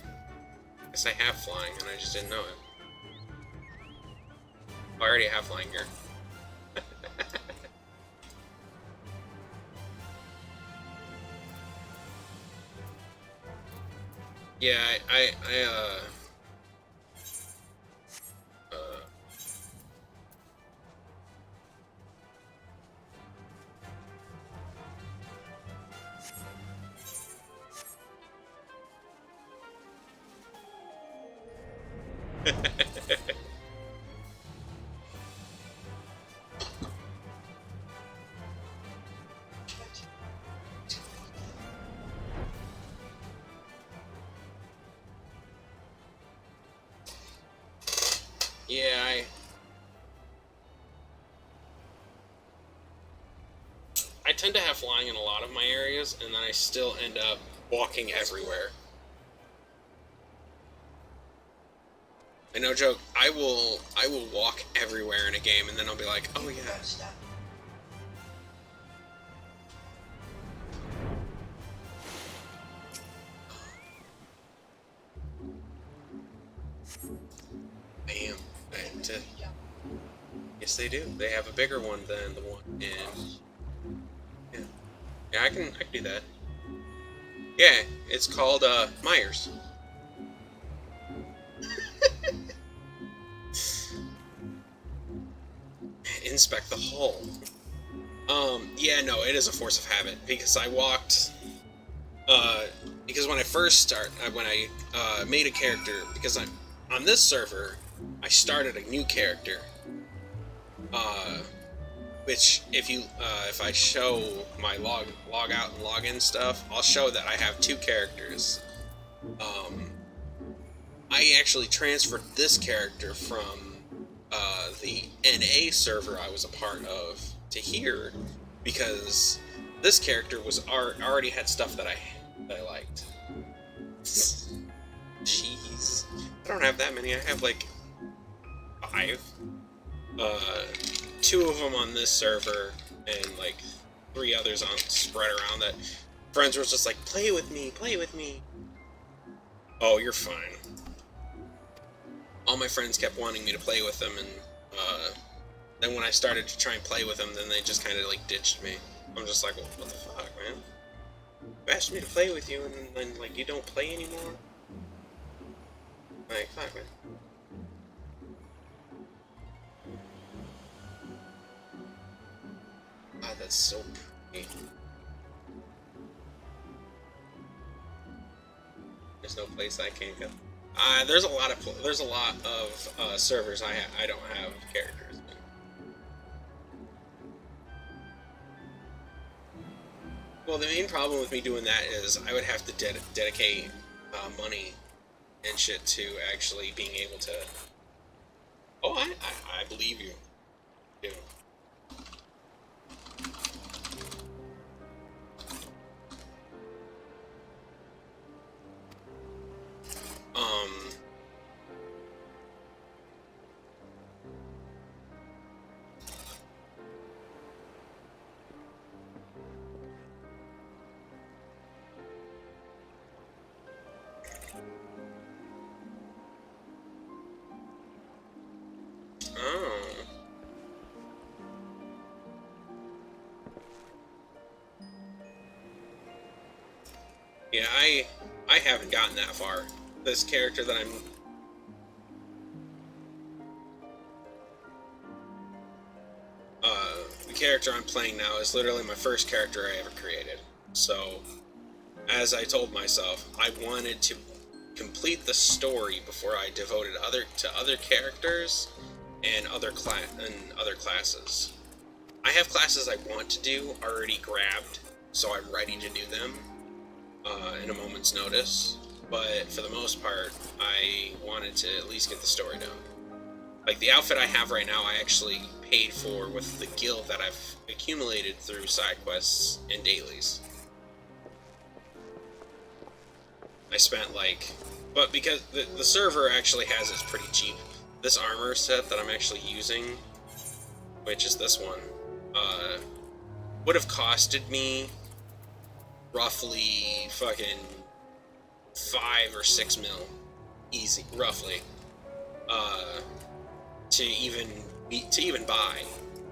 Guess I have flying, and I just didn't know it. Oh, I already have flying here. Yeah, yeah, I tend to have flying in a lot of my areas, and then I still end up walking everywhere. And no joke, I will walk everywhere in a game, and then I'll be like, oh yeah. Bam. Yes, they do. They have a bigger one than the one in. Yeah, yeah, I can do that. Yeah, it's called Myers. Inspect the hull. Yeah, no, it is a force of habit because I walked. Because when I first when I made a character, because I'm on this server, I started a new character. Which if I show my log out and log in stuff, I'll show that I have two characters. I actually transferred this character from the NA server I was a part of to here because this character was already had stuff that I liked. Jeez, I don't have that many. I have like 5. 2 of them on this server, and like 3 others on spread around that friends were just like, play with me, play with me. Oh, you're fine. All my friends kept wanting me to play with them, and then when I started to try and play with them, then they just kind of like ditched me. I'm just like, well, what the fuck, man? You asked me to play with you, and then like you don't play anymore? Like, fuck, man. God, that's so pretty. There's no place I can't go. There's a lot of servers I don't have characters in. Well, the main problem with me doing that is I would have to dedicate money and shit to actually being able to. Oh, I believe you. Yeah. Oh. Yeah, I haven't gotten that far. This character that I'm the character I'm playing now is literally my first character I ever created. So, as I told myself, I wanted to complete the story before I devoted to other characters and other classes. I have classes I want to do already grabbed, so I'm ready to do them in a moment's notice. But for the most part, I wanted to at least get the story done. Like, the outfit I have right now, I actually paid for with the gil that I've accumulated through side quests and dailies. I spent, like... But because the server actually has it's pretty cheap. This armor set that I'm actually using, which is this one, would have costed me roughly fucking 5 or 6 mil. Easy, roughly. To even buy,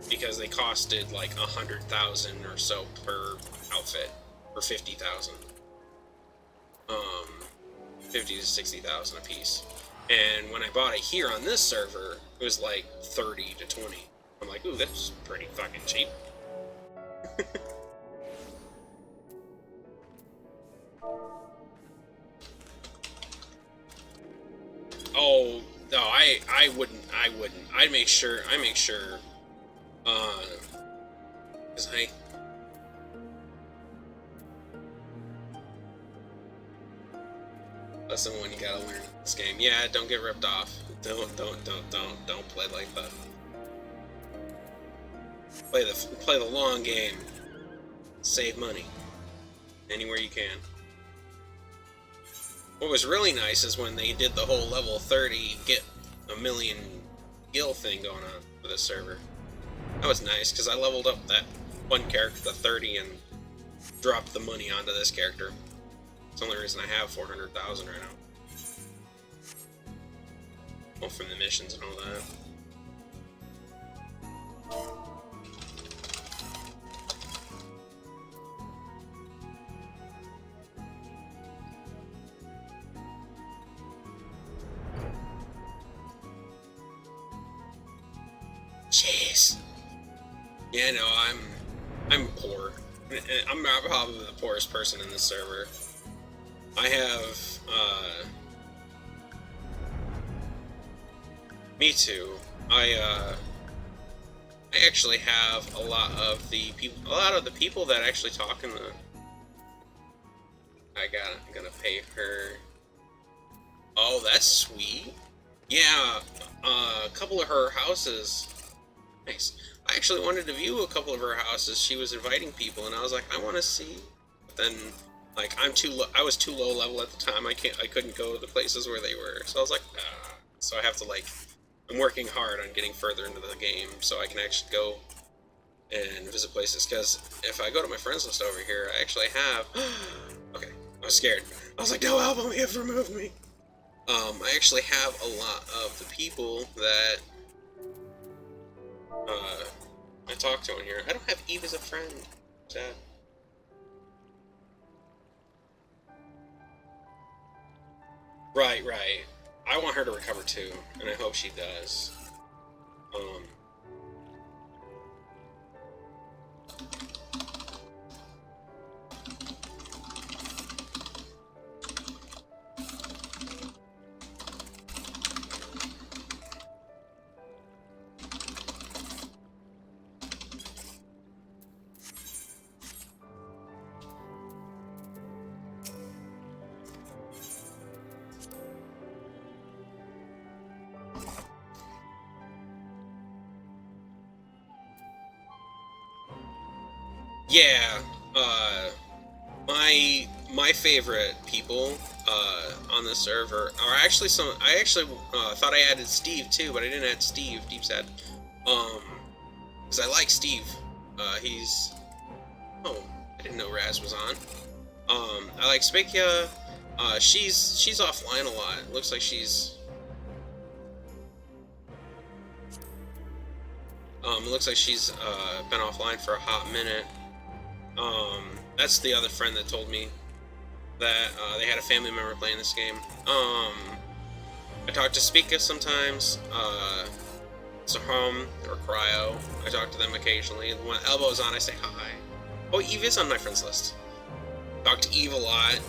because they costed like 100,000 or so per outfit, or 50,000, 50 to 60,000 a piece. And when I bought it here on this server, it was like 30 to 20. I'm like, ooh, that's pretty fucking cheap. Oh, no, I wouldn't. I make sure, cause that's the one you gotta learn in this game. Yeah, don't get ripped off. Don't play like that. Play the long game. Save money. Anywhere you can. What was really nice is when they did the whole level 30 get a million gil thing going on for this server. That was nice, because I leveled up that one character to 30 and dropped the money onto this character. It's the only reason I have 400,000 right now. Well, from the missions and all that. Jeez. Yeah, no, I'm poor. I'm probably the poorest person in this server. I have, me too. I actually have a lot of the people that actually talk in the... I'm gonna pay her. Oh, that's sweet. Yeah, a couple of her houses. Nice. I actually wanted to view a couple of her houses. She was inviting people, and I was like, I want to see. But then, like, I was too low level at the time. I couldn't go to the places where they were. So I was like, ah. So I have to, like, I'm working hard on getting further into the game so I can actually go and visit places. Because if I go to my friends list over here, I actually have. Okay, I was scared. I was like, no, album, you have removed me. I actually have a lot of the people that I talk to on here. I don't have Eve as a friend. Sad. Right. I want her to recover too, and I hope she does. Yeah, my favorite people on the server are actually some. I actually thought I added Steve too, but I didn't add Steve. Deep sad. Because I like Steve. He's. Oh, I didn't know Raz was on. I like Spikia. She's offline a lot. It looks like she's. It looks like she's been offline for a hot minute. That's the other friend that told me that they had a family member playing this game. I talk to Spica sometimes, Saham or Cryo. I talk to them occasionally. When Elbow's on, I say hi. Oh, Eve is on my friends list. Talk to Eve a lot.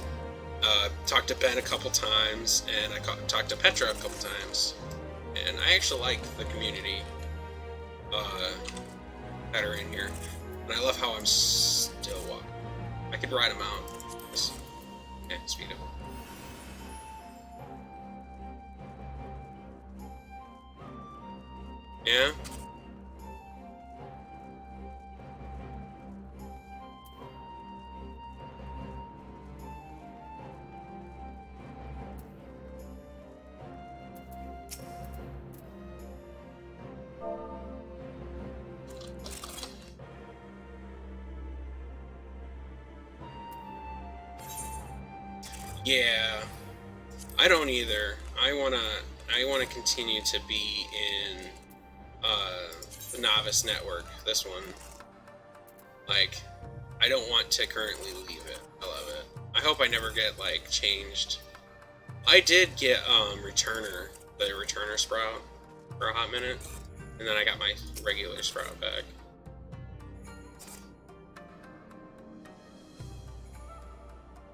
Talked to Ben a couple times, and I talked to Petra a couple times. And I actually like the community that are in here. And I love how I'm still walking. I could ride him out. Okay, speed up. Yeah? Yeah, I don't either. I wanna continue to be in the Novice Network. This one, like, I don't want to currently leave it. I love it. I hope I never get like changed. I did get the returner sprout for a hot minute, and then I got my regular sprout back.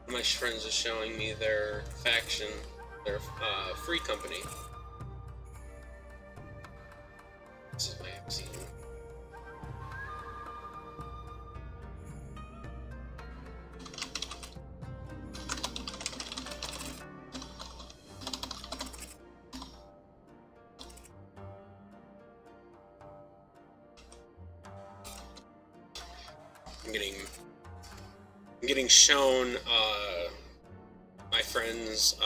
My friends are showing me their faction, their free company. This is my FC. I'm getting shown my friend's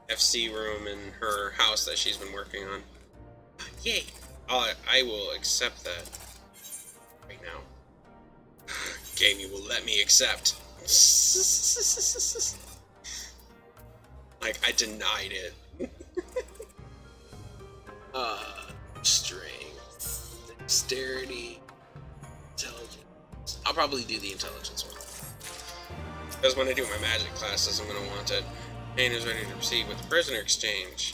FC room in her house that she's been working on. Yay! I will accept that right now. Game, you will let me accept. Like, I denied it. Strength, dexterity, intelligence. I'll probably do the intelligence one. Because when I do my magic classes, I'm going to want it. Pain is ready to proceed with the prisoner exchange.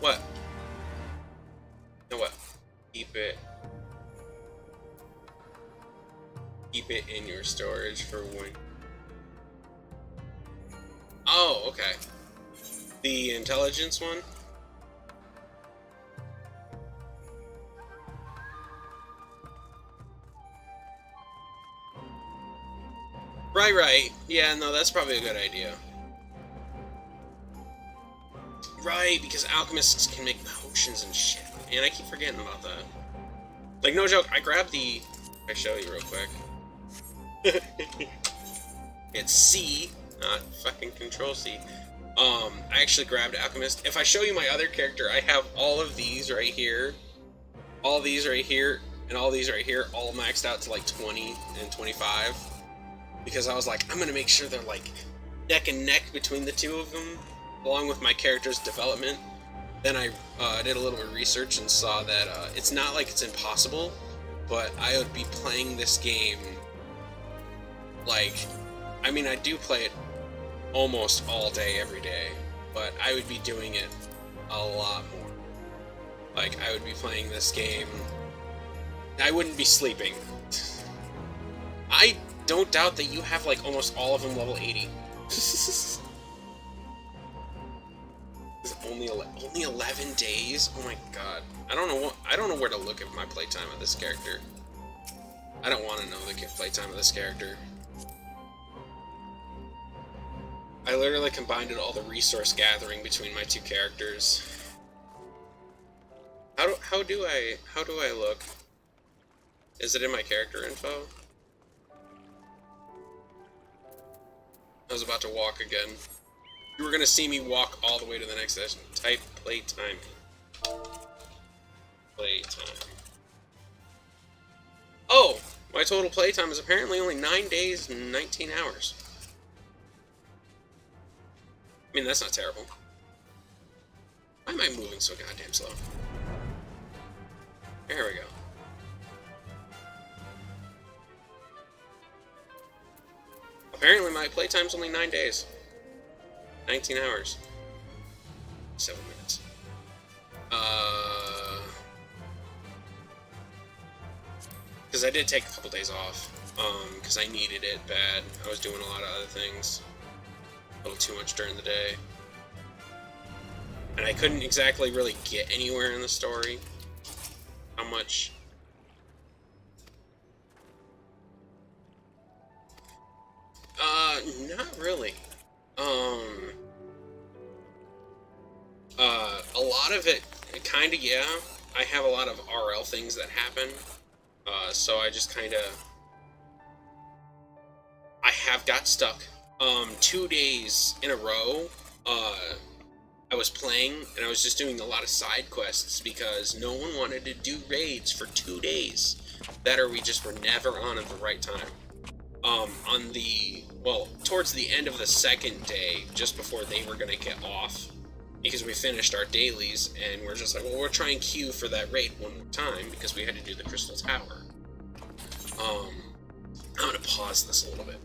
What? No, what? Keep it in your storage for when. Oh, okay. The intelligence one? Right. Yeah, no, that's probably a good idea. Right, because alchemists can make potions and shit. And I keep forgetting about that. Like, no joke, I grabbed the... I'll show you real quick. It's C, not fucking Control C. I actually grabbed Alchemist. If I show you my other character, I have all of these right here. All these right here, and all these right here, all maxed out to like 20 and 25. Because I was like, I'm gonna make sure they're like neck and neck between the two of them, along with my character's development. Then I did a little bit of research and saw that it's not like it's impossible, but I would be playing this game like, I mean, I do play it almost all day, every day, but I would be doing it a lot more. Like, I would be playing this game, I wouldn't be sleeping. I don't doubt that you have like almost all of them level 80. Only 11 days? Oh my god. I don't know where to look at my playtime of this character. I don't want to know the playtime of this character. I literally combined all the resource gathering between my two characters. How do I look? Is it in my character info? I was about to walk again. You were gonna see me walk all the way to the next session. Type playtime. Playtime. Oh! My total playtime is apparently only 9 days and 19 hours. I mean, that's not terrible. Why am I moving so goddamn slow? There we go. Apparently my playtime's only 9 days. 19 hours. 7 minutes. Because I did take a couple days off. Because I needed it bad. I was doing a lot of other things. A little too much during the day. And I couldn't exactly really get anywhere in the story. How much... Not really. A lot of it, kinda, yeah. I have a lot of RL things that happen. So I just kinda... I have got stuck. 2 days in a row, I was playing, and I was just doing a lot of side quests because no one wanted to do raids for 2 days. That or we just were never on at the right time. Towards the end of the second day, just before they were gonna get off, because we finished our dailies, and we're just like, well, we'll try and queue for that raid one more time, because we had to do the Crystal Tower. I'm gonna pause this a little bit.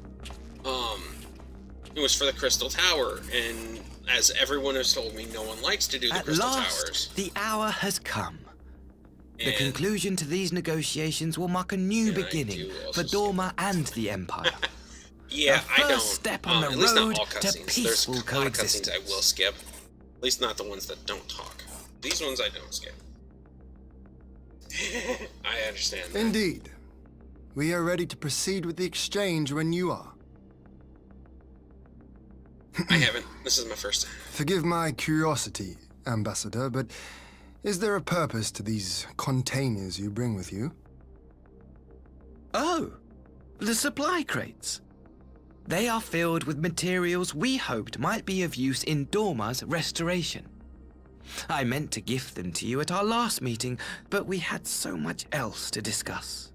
It was for the Crystal Tower, and as everyone has told me, no one likes to do the Crystal Towers. The hour has come. The conclusion to these negotiations will mark a new beginning for Dorma and the Empire. Yeah, I don't. Step on the at least road not all to cutscenes. peaceful There's a lot of coexistence. cutscenes I will skip. At least not the ones that don't talk. These ones I don't skip. I understand that. Indeed. We are ready to proceed with the exchange when you are. I haven't. This is my first time. Forgive my curiosity, Ambassador, but is there a purpose to these containers you bring with you? Oh, the supply crates. They are filled with materials we hoped might be of use in Dorma's restoration. I meant to gift them to you at our last meeting, but we had so much else to discuss.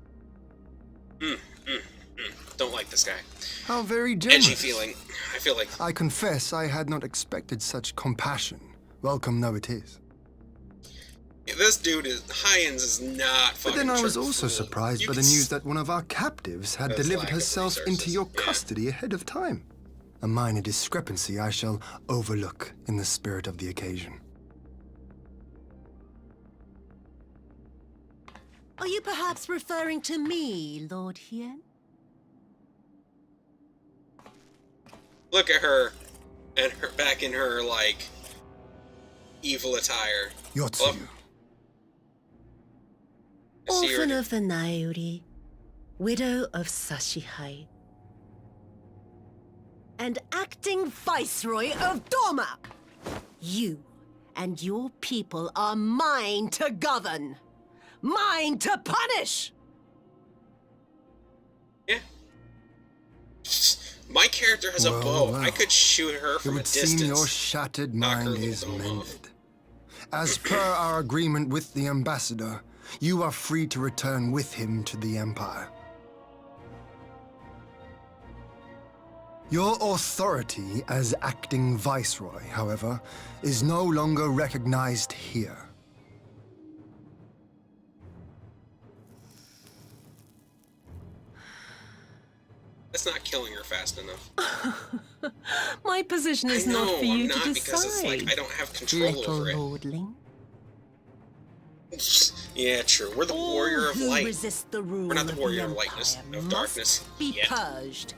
Don't like this guy. How very generous. Edgy feeling. I feel like... I confess I had not expected such compassion. Welcome though it is. This dude is... Hyens is not fucking But then I was true also fool. surprised You by the can news that one of our captives had There's delivered lack of herself into resources. your Yeah. custody ahead of time. A minor discrepancy I shall overlook in the spirit of the occasion. Are you perhaps referring to me, Lord Hien? Look at her. And her back in her, like, evil attire. Yotsuyu. I see her. Orphan of the Nairi, widow of Sashihai, and acting Viceroy of Dorma. You and your people are mine to govern, mine to punish. Yeah. My character has a bow. I could shoot her It from a would distance. seem your shattered Knock her mind little is dome off. mended. As per our agreement with the Ambassador, you are free to return with him to the Empire. Your authority as acting Viceroy, however, is no longer recognized here. That's not killing her fast enough. My position is I know, not for you I'm to not, decide. because it's like I don't have control Little over it. lordling. Yeah, true. We're the warrior of Who light. resist the rule We're not the of warrior the of lightness, Empire of must darkness. be Yet. purged.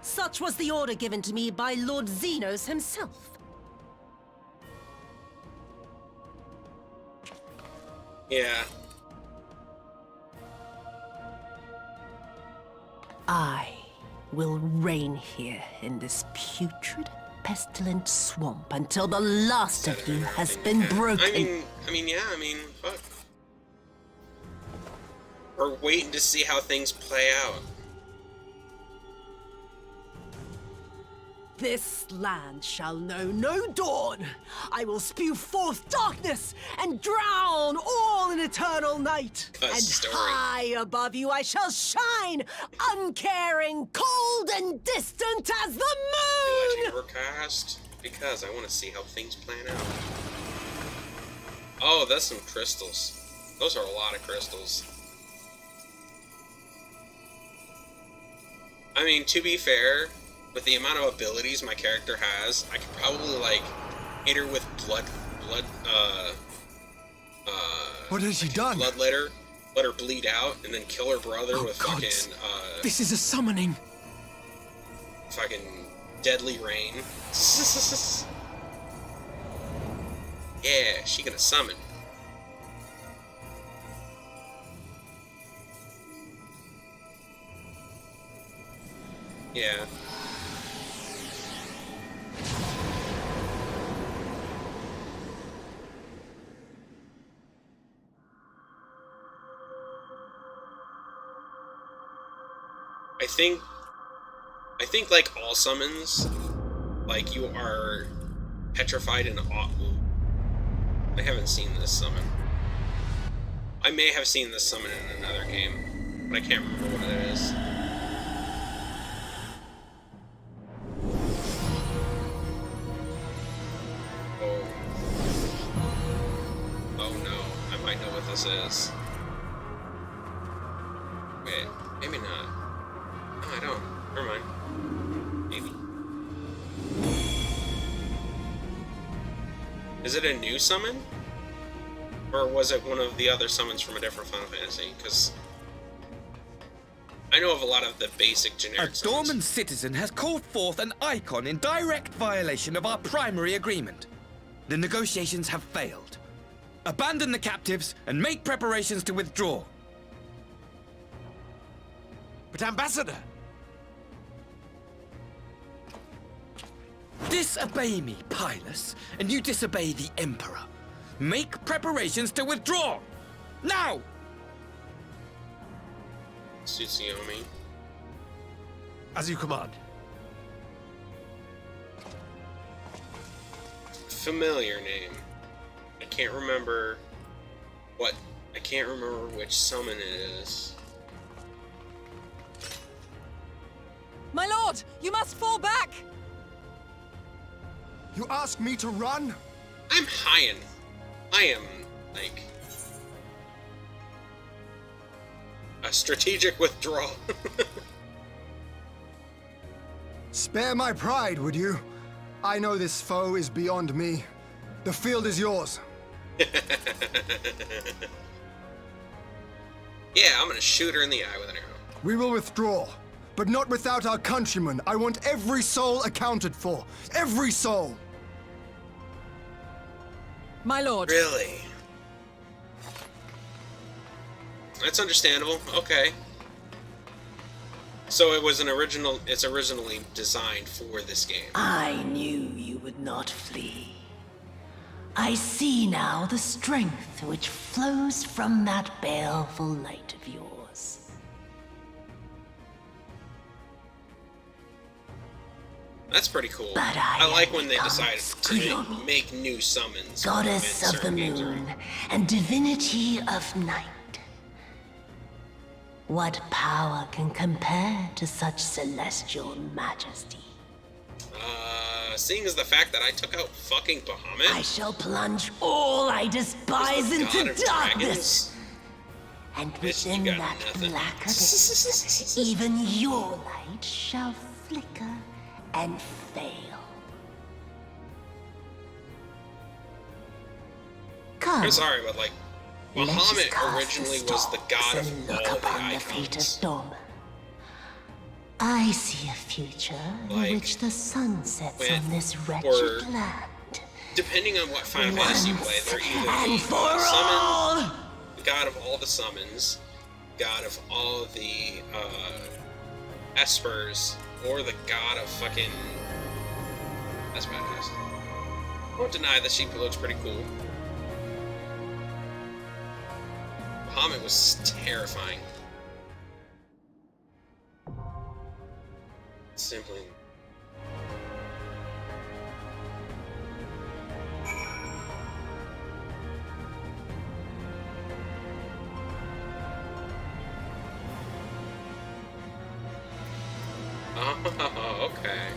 Such was the order given to me by Lord Xenos himself. Yeah. I will reign here in this putrid, pestilent swamp until the last of you has been broken. I mean, fuck. We're waiting to see how things play out. This land shall know no dawn. I will spew forth darkness and drown all in eternal night. And high above you I shall shine, uncaring, cold and distant as the moon. Overcast, because I want to see how things plan out. Oh, that's some crystals. Those are a lot of crystals. I mean, to be fair, with the amount of abilities my character has, I could probably, like, hit her with What has she done? bloodletter, let her bleed out, and then kill her brother with gods. fucking, This is a summoning. fucking deadly rain. Yeah, she gonna summon. Yeah. I think like all summons, like you are petrified in awe. I haven't seen this summon. I may have seen this summon in another game, but I can't remember what it is. Oh. Oh no, I might know what this is. Wait, maybe not. No, I don't. Never mind. Maybe. Is it a new summon? Or was it one of the other summons from a different Final Fantasy? Because I know of a lot of the basic generic summons. A dormant citizen has called forth an icon in direct violation of our primary agreement. The negotiations have failed. Abandon the captives and make preparations to withdraw. But Ambassador! Disobey me, Pilus, and you disobey the Emperor. Make preparations to withdraw! Now! Tsuchiyomi. As you command. Familiar name. I can't remember what. I can't remember which summon it is. My lord, you must fall back! You ask me to run? I'm Hyan. I am, like, a strategic withdrawal. Spare my pride, would you? I know this foe is beyond me. The field is yours. Yeah, I'm gonna shoot her in the eye with an arrow. We will withdraw, but not without our countrymen. I want every soul accounted for. Every soul! My lord. Really? That's understandable. Okay. So it was an original. It's originally designed for this game. I knew you would not flee. I see now the strength which flows from that baleful light of yours. That's pretty cool. But I like when they decided to make new summons. Goddess of the moon and divinity of night. What power can compare to such celestial majesty? Seeing as the fact that I took out fucking Bahamut. I shall plunge all I despise into darkness. And within that black abyss, even your light shall flicker and fail. Come. I'm sorry, but like, Bahamut originally was the god of all the icons. I see a future in which the sun sets on this wretched land. Depending on what Final Fantasy you play, they're either the summon, the god of all the summons, god of all the espers, or the god of fucking. That's badass. I won't deny that she looks pretty cool. Bahamut was terrifying. Simply. Oh, okay.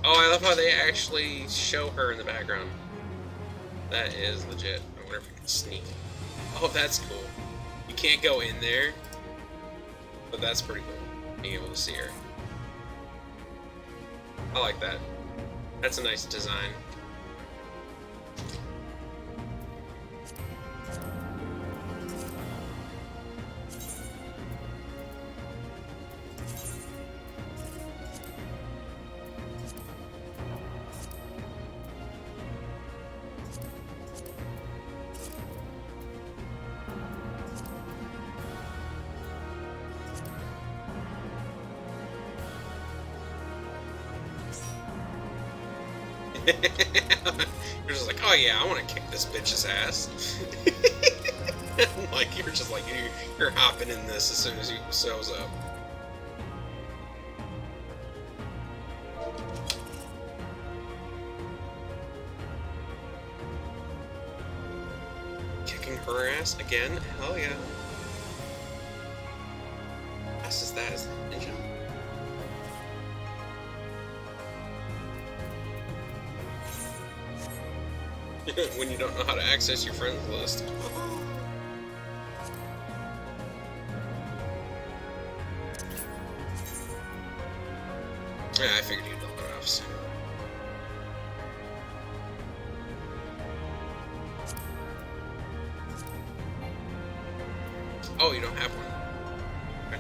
Oh, I love how they actually show her in the background. That is legit. I wonder if we can sneak. Oh, that's cool. You can't go in there, but that's pretty cool, being able to see her. I like that. That's a nice design. You're just like, oh yeah, I want to kick this bitch's ass. Like, you're just like, you're hopping in this as soon as you shows up. Kicking her ass again? Hell yeah. Fast as that is ninja. When you don't know how to access your friends list. Yeah, I figured you'd know that off soon. Oh, you don't have one. Okay.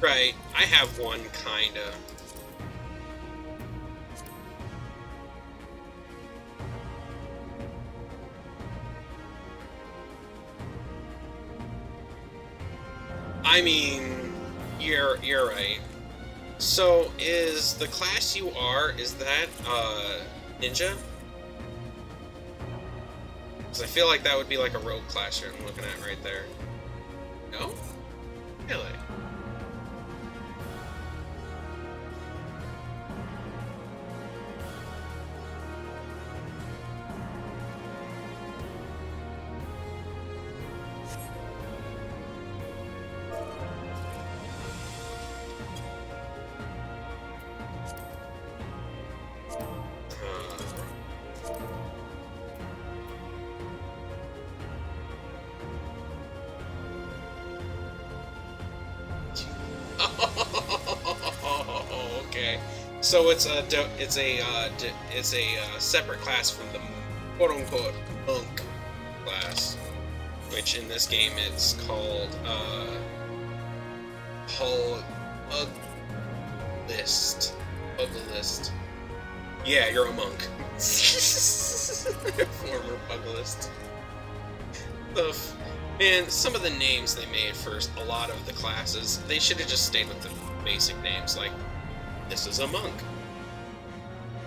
Right, I have one, kinda. I mean, you're right. So, is the class you are, is that, ninja? Because I feel like that would be like a rogue class I'm looking at right there. No? Really? Okay, so it's a separate class from the quote-unquote monk class, which in this game it's called Puglist. Puglist. Yeah, you're a monk. Former Puglist. And some of the names they made for a lot of the classes, they should have just stayed with the basic names, like, this is a monk.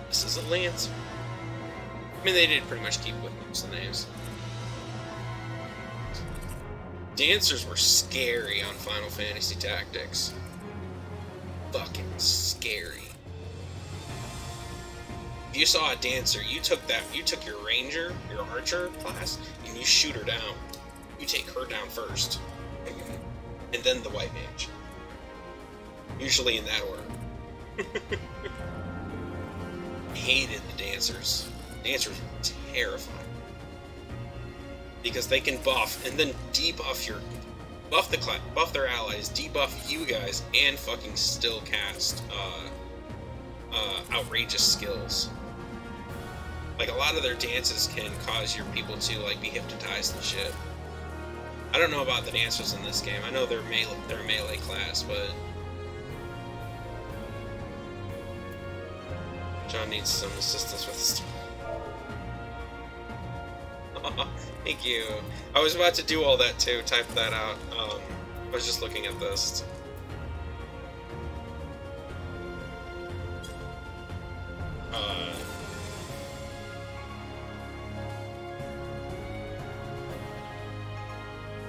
This is a lancer. I mean, they did pretty much keep with most of the names. Dancers were scary on Final Fantasy Tactics. Fucking scary. If you saw a dancer, you took your ranger, your archer class, and you shoot her down. You take her down first, and then the white mage. Usually in that order. Hated the dancers. Dancers were terrifying. Because they can buff, and then debuff buff their allies, debuff you guys, and fucking still cast, outrageous skills. Like, a lot of their dances can cause your people to, like, be hypnotized and shit. I don't know about the dancers in this game. I know they're a melee class, but John needs some assistance with this. Thank you. I was about to do all that too, type that out. I was just looking at this.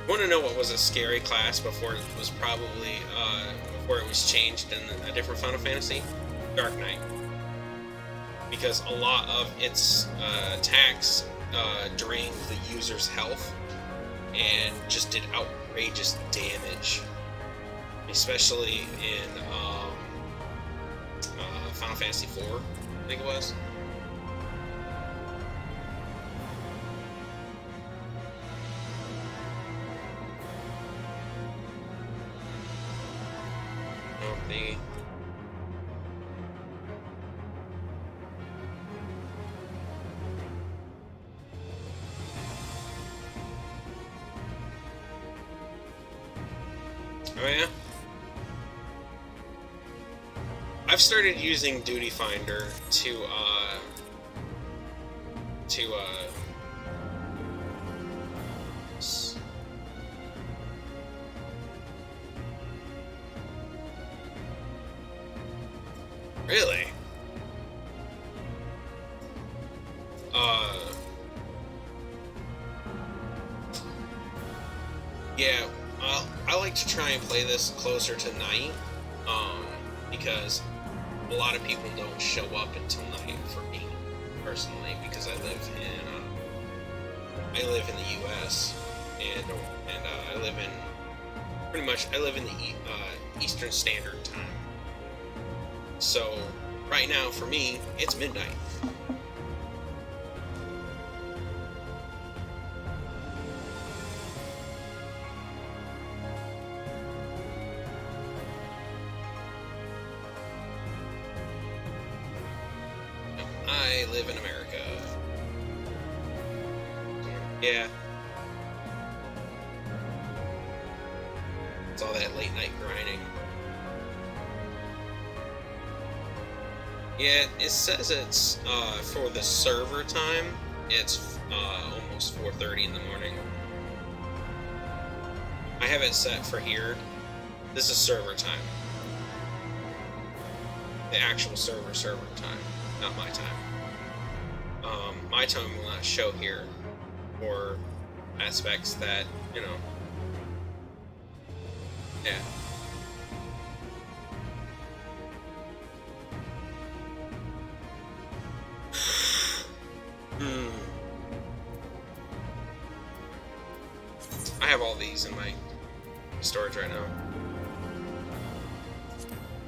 Want to know what was a scary class before it was probably before it was changed in a different Final Fantasy? Dark Knight, because a lot of its attacks drained the user's health and just did outrageous damage, especially in Final Fantasy IV, I think it was. Oh yeah? I've started using Duty Finder to Really? Yeah, I like to try and play this closer to night, because a lot of people don't show up until night for me, personally, because I live in the U.S., and I live in, the Eastern Standard Time. So, right now, for me, it's midnight. I live in America. Yeah. It's all that late night grinding. Yeah, it says it's, for the server time, it's, almost 4:30 in the morning. I have it set for here. This is server time. The actual server time, not my time. My time will not show here for aspects that, you know, yeah. I have all these in my storage right now.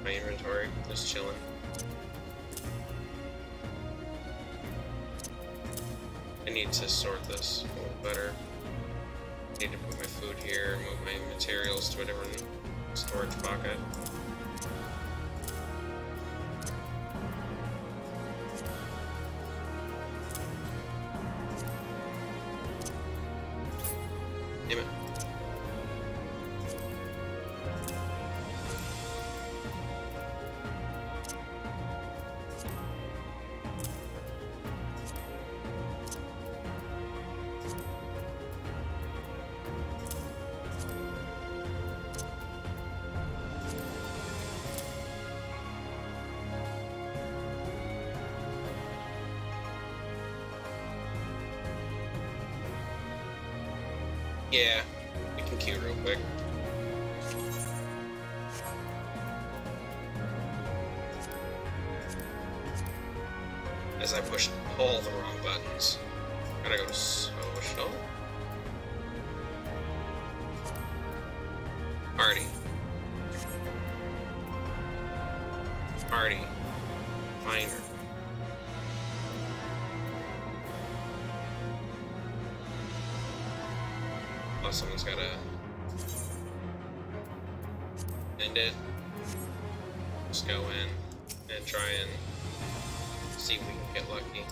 My inventory, just chilling. I need to sort this a little better. I need to put my food here, move my materials to a different storage pocket. Damn it. Yeah, we can queue real quick. As I push all the wrong buttons. Gotta go to social. Party. Party. Finder. Oh, someone's gotta end it. Just go in and try and see if we can get lucky.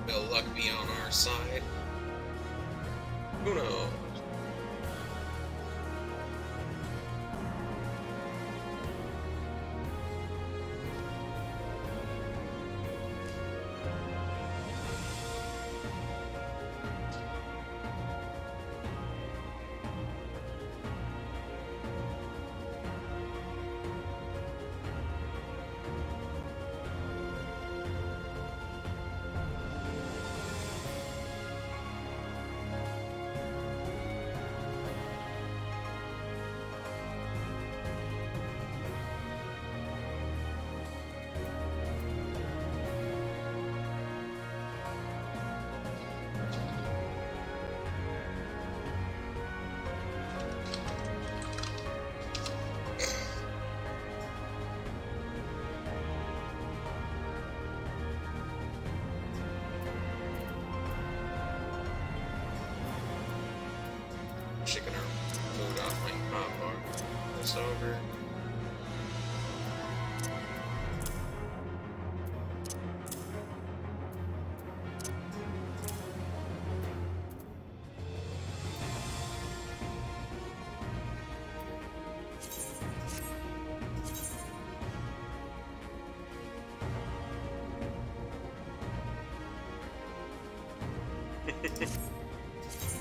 Will luck be on our side? Who knows?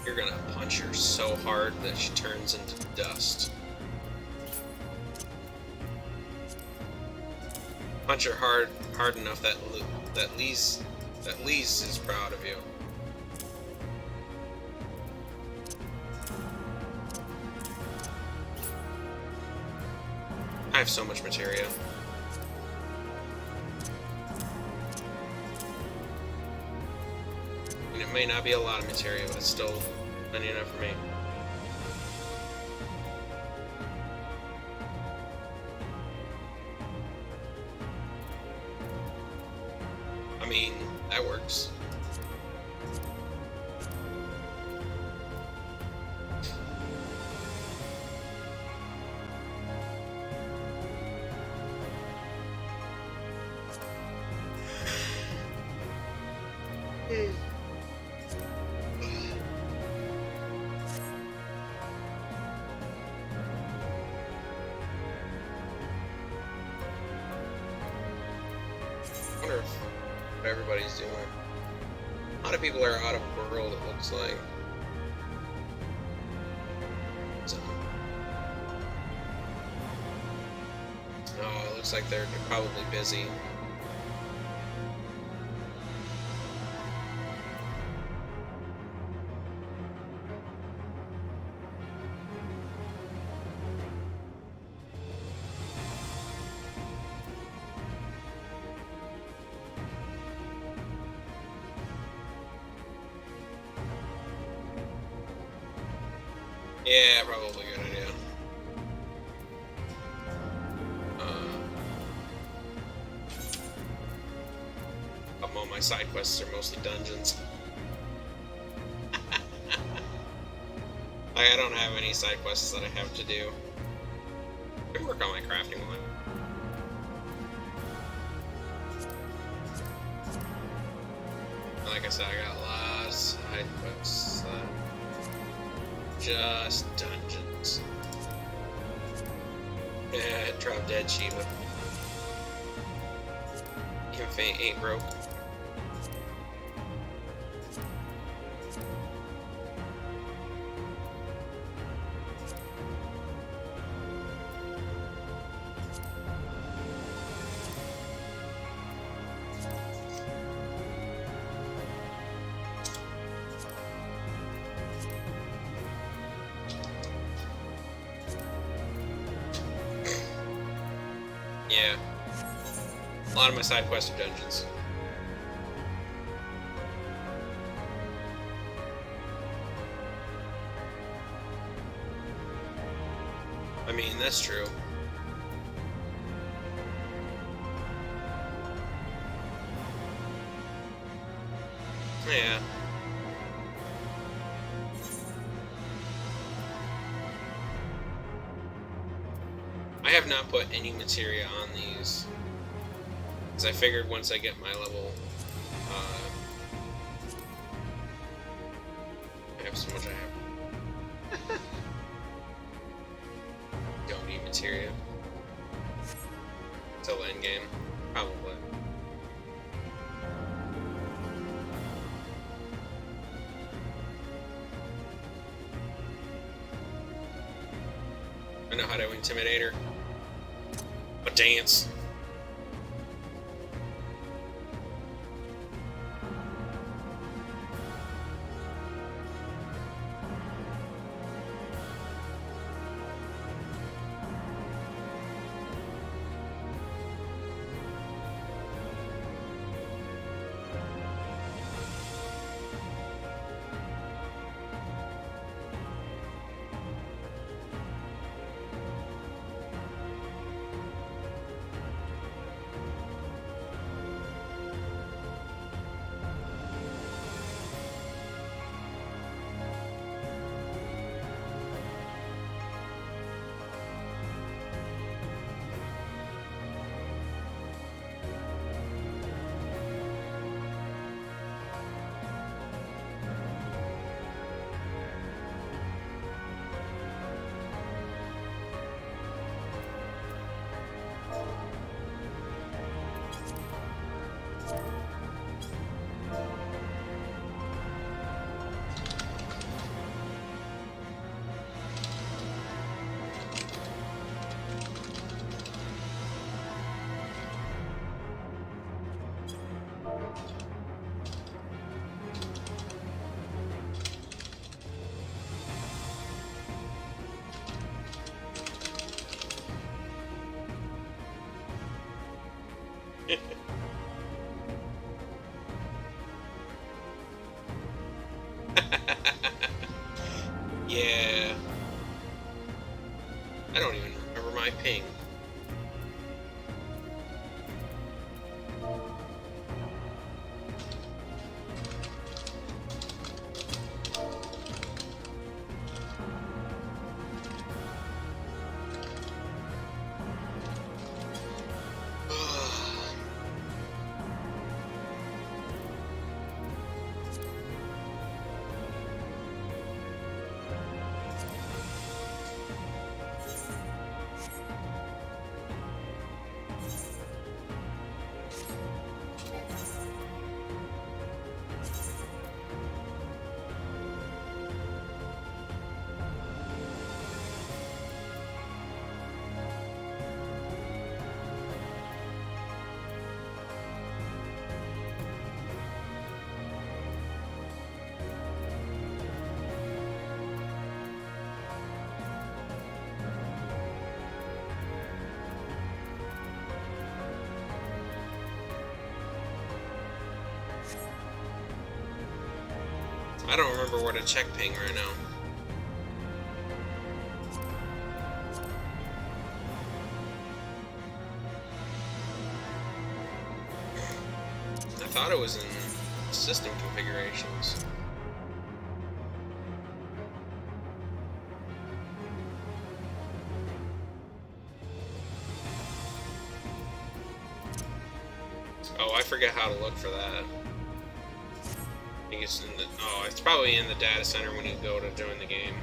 You're gonna punch her so hard that she turns into dust. Punch her hard enough that Lise is proud of you. I have so much materia. And it may not be a lot of materia, but it's still plenty enough for me. I mean, that works. I wonder what everybody's doing. A lot of people are out of world, it looks like. So. Oh, it looks like they're probably busy. Yeah, probably a good idea. All my side quests are mostly dungeons. I don't have any side quests that I have to do. I can work on my crafting one. Like I said, I got lots of side quests. Just dungeons. Yeah, drop dead Shiva. Infate ain't broke. Yeah. A lot of my side quests are dungeons. I mean, that's true. Yeah. I have not put any materia on these, because I figured once I get my level, I have so much I have. Don't need materia till endgame, probably. I know how to intimidate her. A dance. I don't remember where to check ping right now. I thought it was in system configurations. Oh, I forget how to look for that. I think it's in the... Oh, it's probably in the data center when you go to join the game.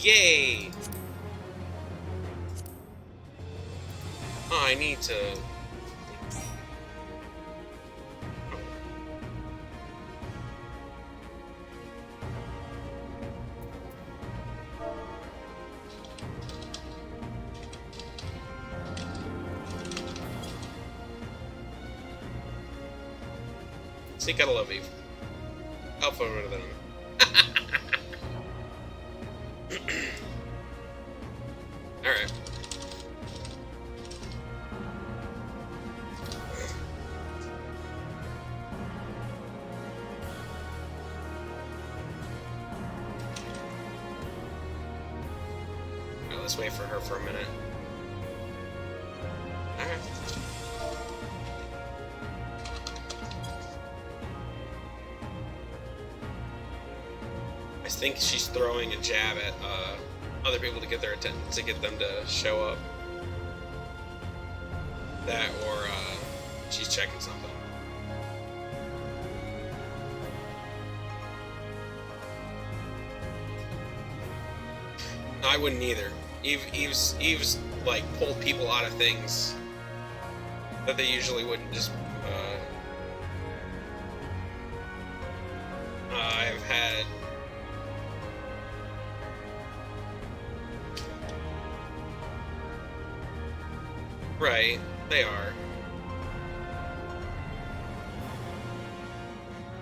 Yay! Oh, I need to... See, gotta love you. Alpha over them. Alright. Let's wait for her for a minute. Alright. I think she's throwing a jab at other people to get their attention, to get them to show up. That, or she's checking something. I wouldn't either. Eve's like pulled people out of things that they usually wouldn't. Just I've had. Right, they are.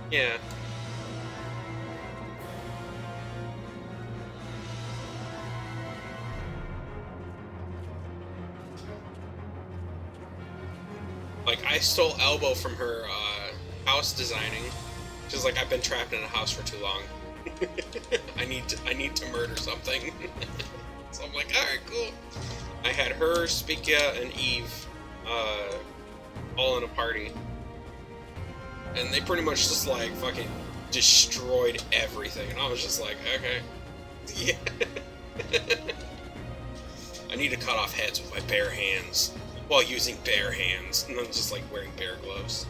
Yeah. Like, I stole Elbow from her house designing. She's like, I've been trapped in a house for too long. I need to murder something. So I'm like, alright, cool. I had her, Spikia, and Eve all in a party. And they pretty much just like fucking destroyed everything. And I was just like, okay. Yeah. I need to cut off heads with my bare hands while using bare hands. And I'm just like wearing bare gloves.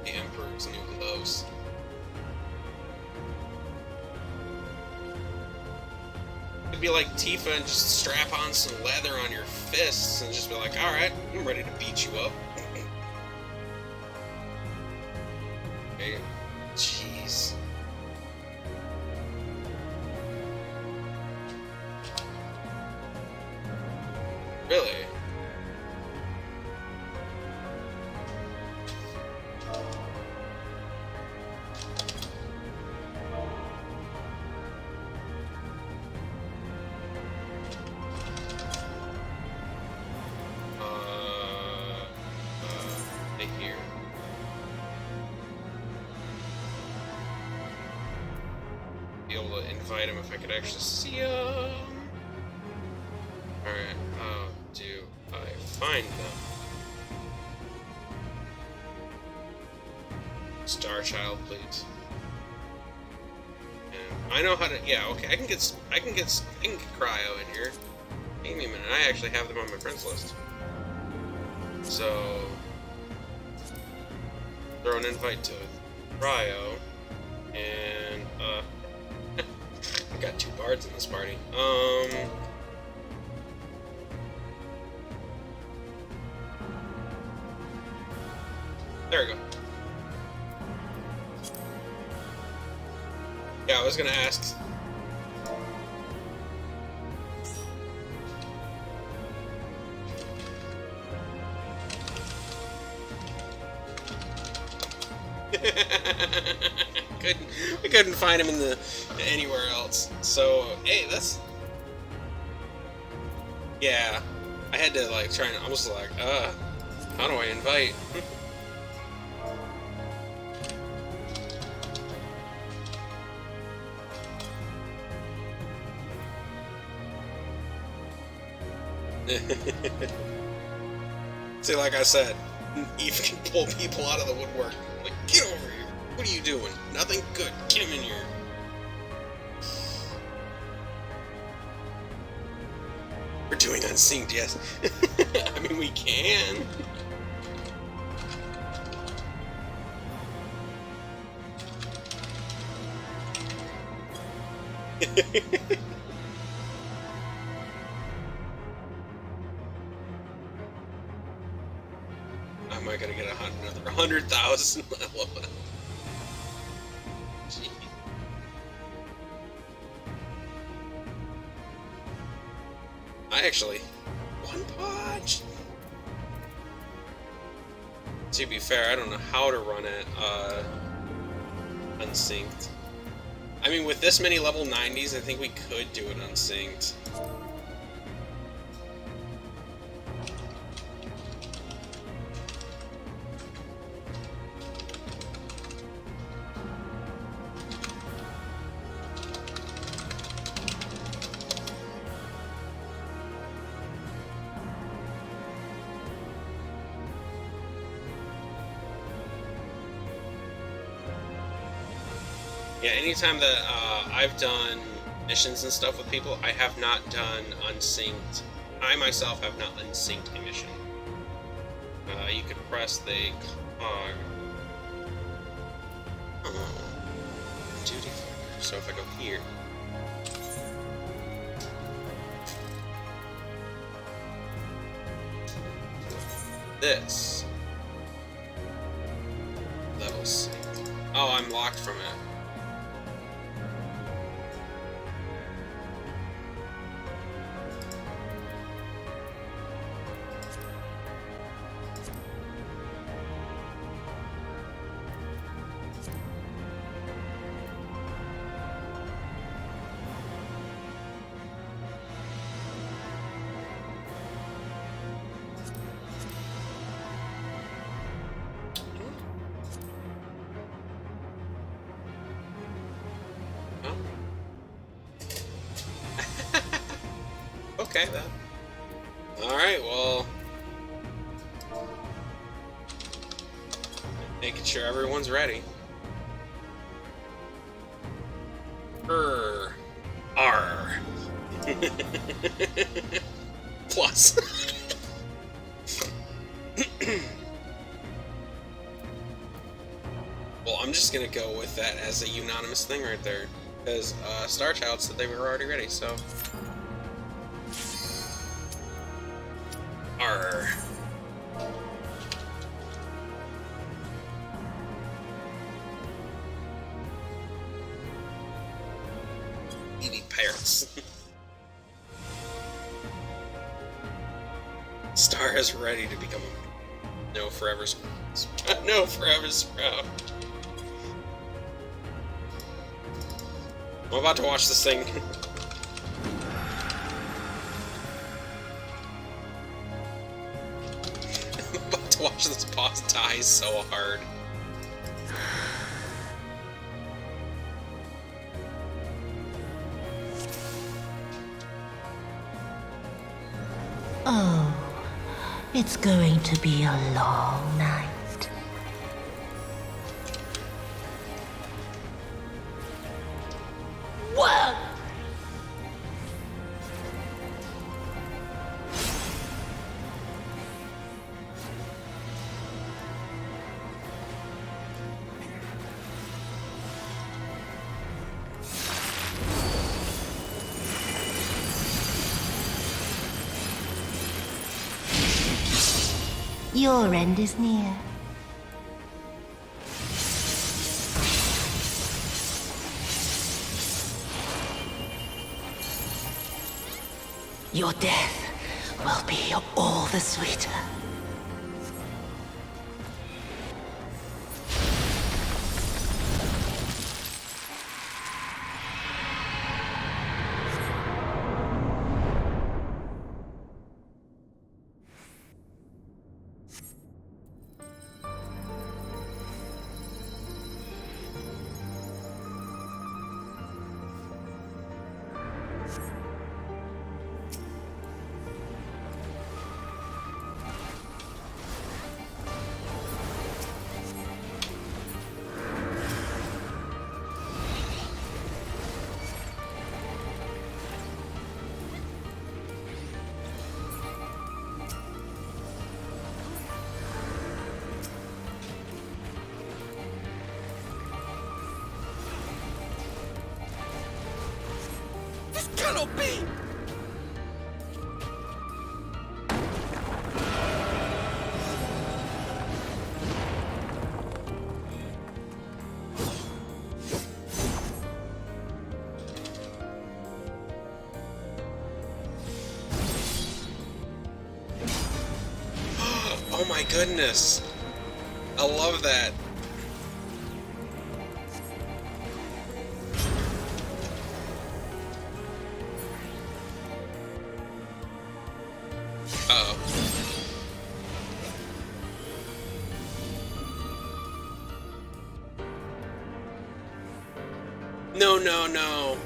The Emperor's new gloves. be like Tifa and just strap on some leather on your fists and just be like, alright, I'm ready to beat you up. Okay. Jeez. Really? Right here. Be able to invite him if I could actually see him. Alright, how do I find them? Star Child, please. And I know how to. Yeah, okay. I can get Cryo in here. Give me a minute. I actually have them on my friends list. So throw an invite to Cryo, and I got 2 bards in this party. There we go. Yeah, I was gonna ask. I couldn't find him in anywhere else. So hey, that's, yeah. I had to like try and I was like, how do I invite? See, like I said, Eve can pull people out of the woodwork. Like, get over here. What are you doing? Nothing good. Get him in here. We're doing unsynced, yes. I mean, we can. Am I gonna get another 100,000 level? Gee. I actually one punch. To be fair, I don't know how to run it unsynced. I mean, with this many level 90s, I think we could do it unsynced. Yeah, anytime that I've done missions and stuff with people, I have not done unsynced. I myself have not unsynced a mission. You could press the cog. Duty finder. So if I go here. This. Level 6. Oh, I'm locked from it. Okay, then. Alright, well... making sure everyone's ready. R. Plus. Well, I'm just gonna go with that as a unanimous thing right there. Because Starchild said they were already ready, so... Arr. Eating pirates. Star is ready to become a no forever sprout. No forever sprout. I'm about to watch this thing. I'm about to watch this boss die so hard. Oh, it's going to be a long night. Whoa! Your end is near. Your death will be all the sweeter. Cannot be! Oh my goodness! I love that. Uh-oh. No, no, no.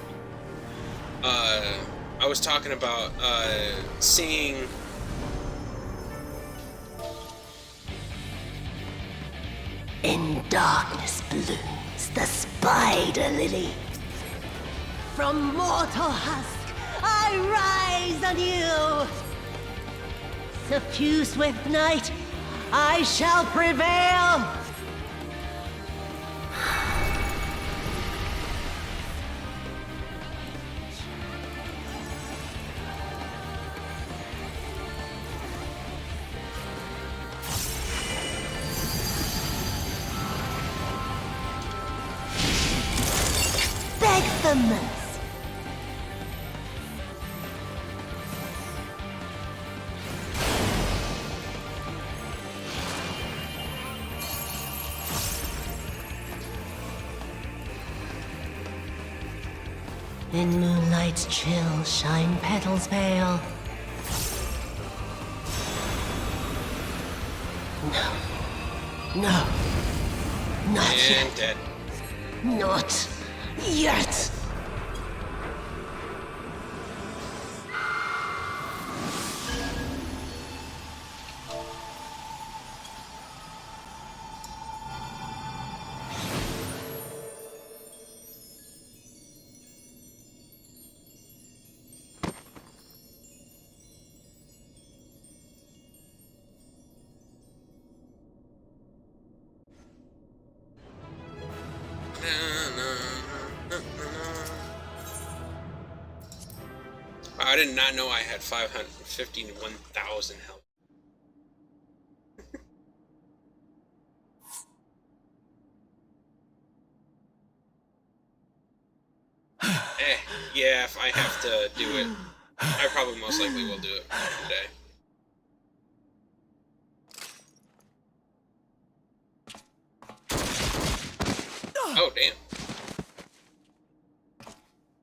I was talking about, seeing... In darkness blooms the spider lily. From mortal husk I rise anew. Suffused with night, I shall prevail. Beg for mercy. In moonlight's chill shine petals pale. No. No. Not And yet. dead. Not yet. I did not know I had 551,000 health. Yeah, if I have to do it, I probably most likely will do it today. Oh, damn.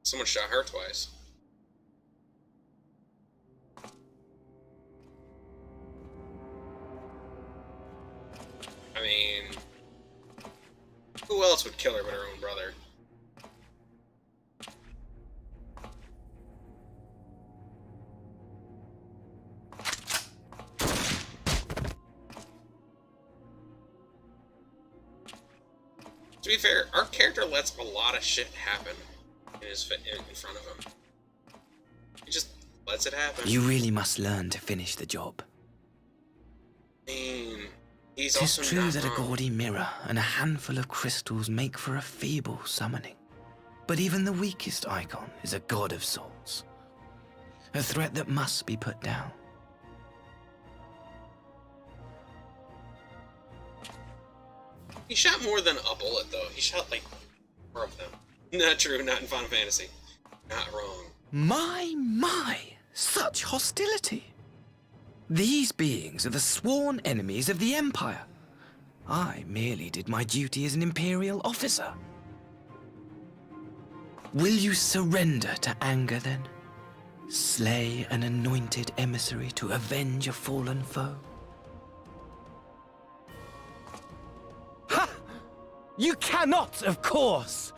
Someone shot her twice. I mean, who else would kill her but her own brother? To be fair, our character lets a lot of shit happen in front of him. He just lets it happen. You really must learn to finish the job. I mean, he's 'Tis also true not that a wrong. gaudy mirror and a handful of crystals make for a feeble summoning. But even the weakest icon is a god of sorts. A threat that must be put down. He shot more than a bullet, though. He shot, like, 4 of them. Not true, not in Final Fantasy. Not wrong. My, such hostility. These beings are the sworn enemies of the Empire. I merely did my duty as an Imperial officer. Will you surrender to anger, then? Slay an anointed emissary to avenge a fallen foe? Ha! You cannot, of course!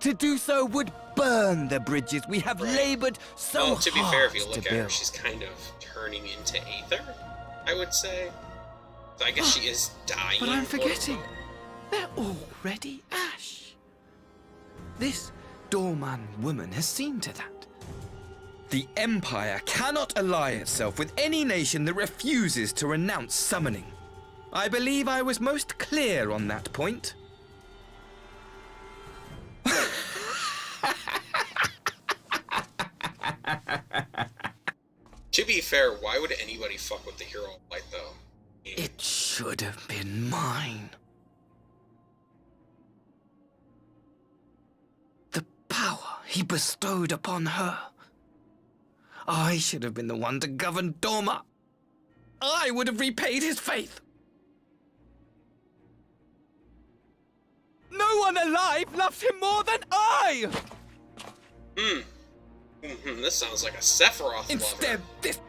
To do so would burn the bridges we have labored so Well, hard to be fair, if you look to at her, build. she's kind of turning into Aether, I would say. So I guess she is dying. But I'm forgetting. quote-unquote. They're already ash. This doorman woman has seen to that. The Empire cannot ally itself with any nation that refuses to renounce summoning. I believe I was most clear on that point. To be fair, why would anybody fuck with the hero of light, though? It should have been mine. The power he bestowed upon her. I should have been the one to govern Doma. I would have repaid his faith. No one alive loves him more than I! This sounds like a Sephiroth Instead, this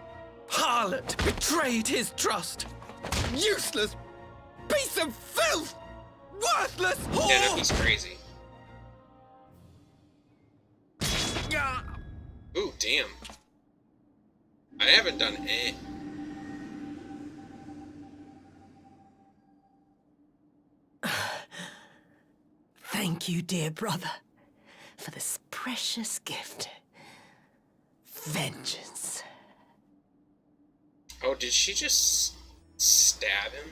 harlot betrayed his trust. Useless piece of filth! Worthless whore! Yeah, no, he's crazy. Ooh, damn. I haven't done it. Thank you, dear brother, for this precious gift. Vengeance. Oh, did she just stab him?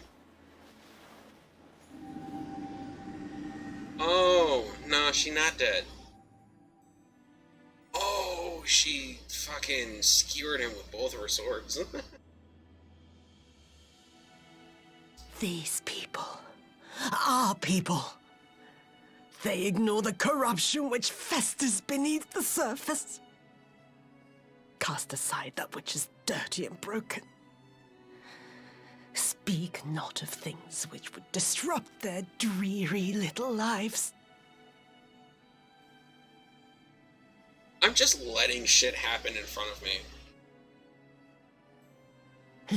Oh, no, she not dead. Oh, she fucking skewered him with both of her swords. These people, our people, they ignore the corruption which festers beneath the surface. Cast aside that which is dirty and broken. Speak not of things which would disrupt their dreary little lives. I'm just letting shit happen in front of me.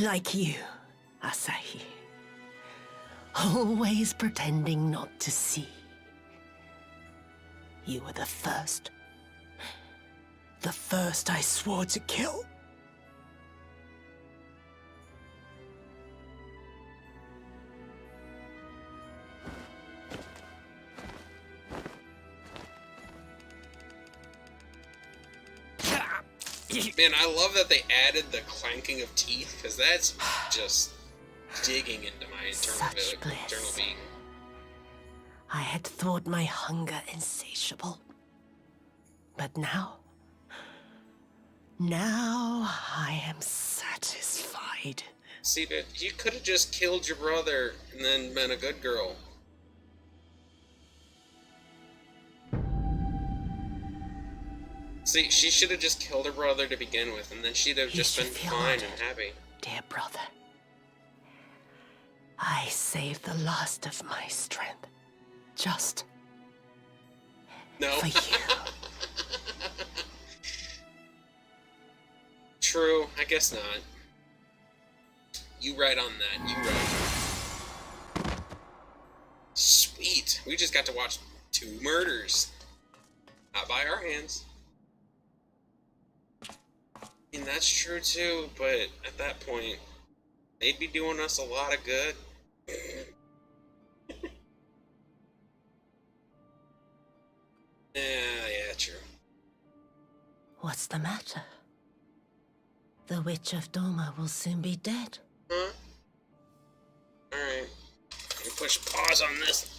Like you, Asahi. Always pretending not to see. You were the first. The first I swore to kill. Man, I love that they added the clanking of teeth, because that's just digging into my internal being. I had thought my hunger insatiable. But now I am satisfied. See, but you could have just killed your brother and then been a good girl. See, she should have just killed her brother to begin with, and then she'd have just been fine and happy. Dear brother, I saved the last of my strength. Just for you. True, I guess not. You right on that, you right. Sweet, we just got to watch 2 murders. Not by our hands. I mean, that's true too, but at that point, they'd be doing us a lot of good. Yeah, true. What's the matter? The Witch of Doma will soon be dead. Huh? Alright. Let me push pause on this.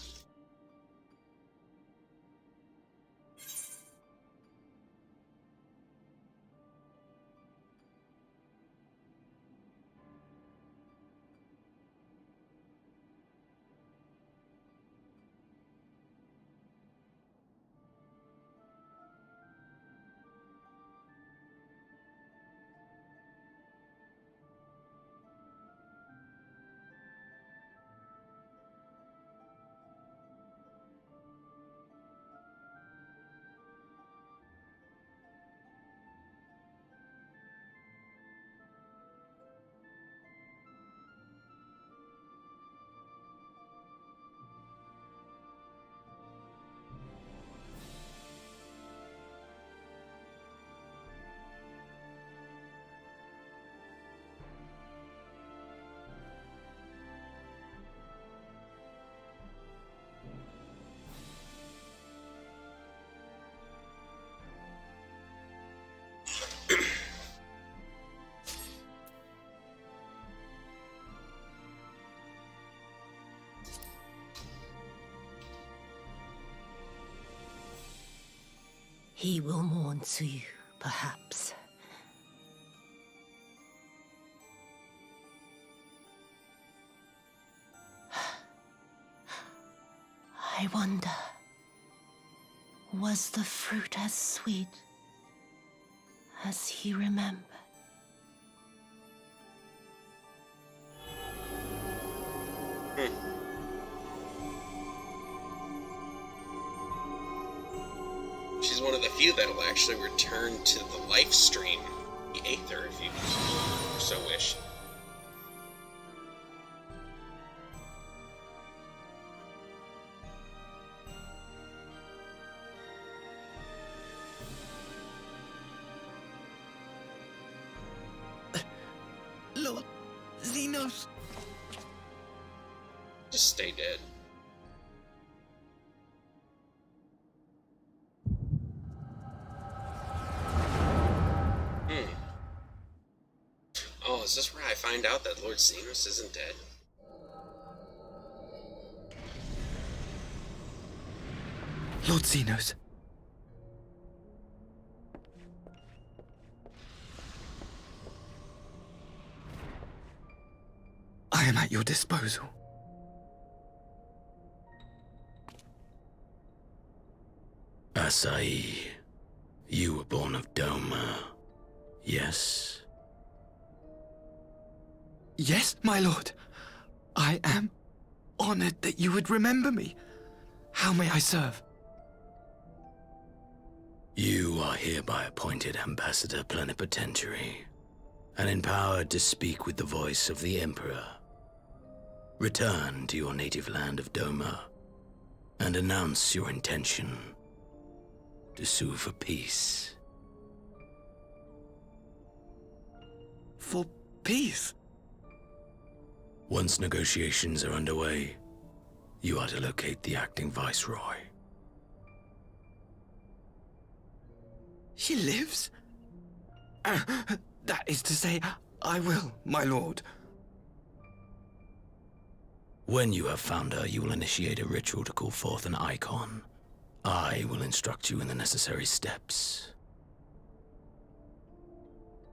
He will mourn to you, perhaps. I wonder, was the fruit as sweet as he remembered? She's one of the few that'll actually return to the life stream, the Aether, if you so wish. Lord Xenos. Just stay dead. Oh, is this where I find out that Lord Xenos isn't dead? Lord Xenos. I am at your disposal. Asai, you were born of Doma, yes? Yes, my lord. I am honored that you would remember me. How may I serve? You are hereby appointed Ambassador Plenipotentiary, and empowered to speak with the voice of the Emperor. Return to your native land of Doma, and announce your intention to sue for peace. For peace? Once negotiations are underway, you are to locate the acting Viceroy. She lives? That is to say, I will, my lord. When you have found her, you will initiate a ritual to call forth an icon. I will instruct you in the necessary steps.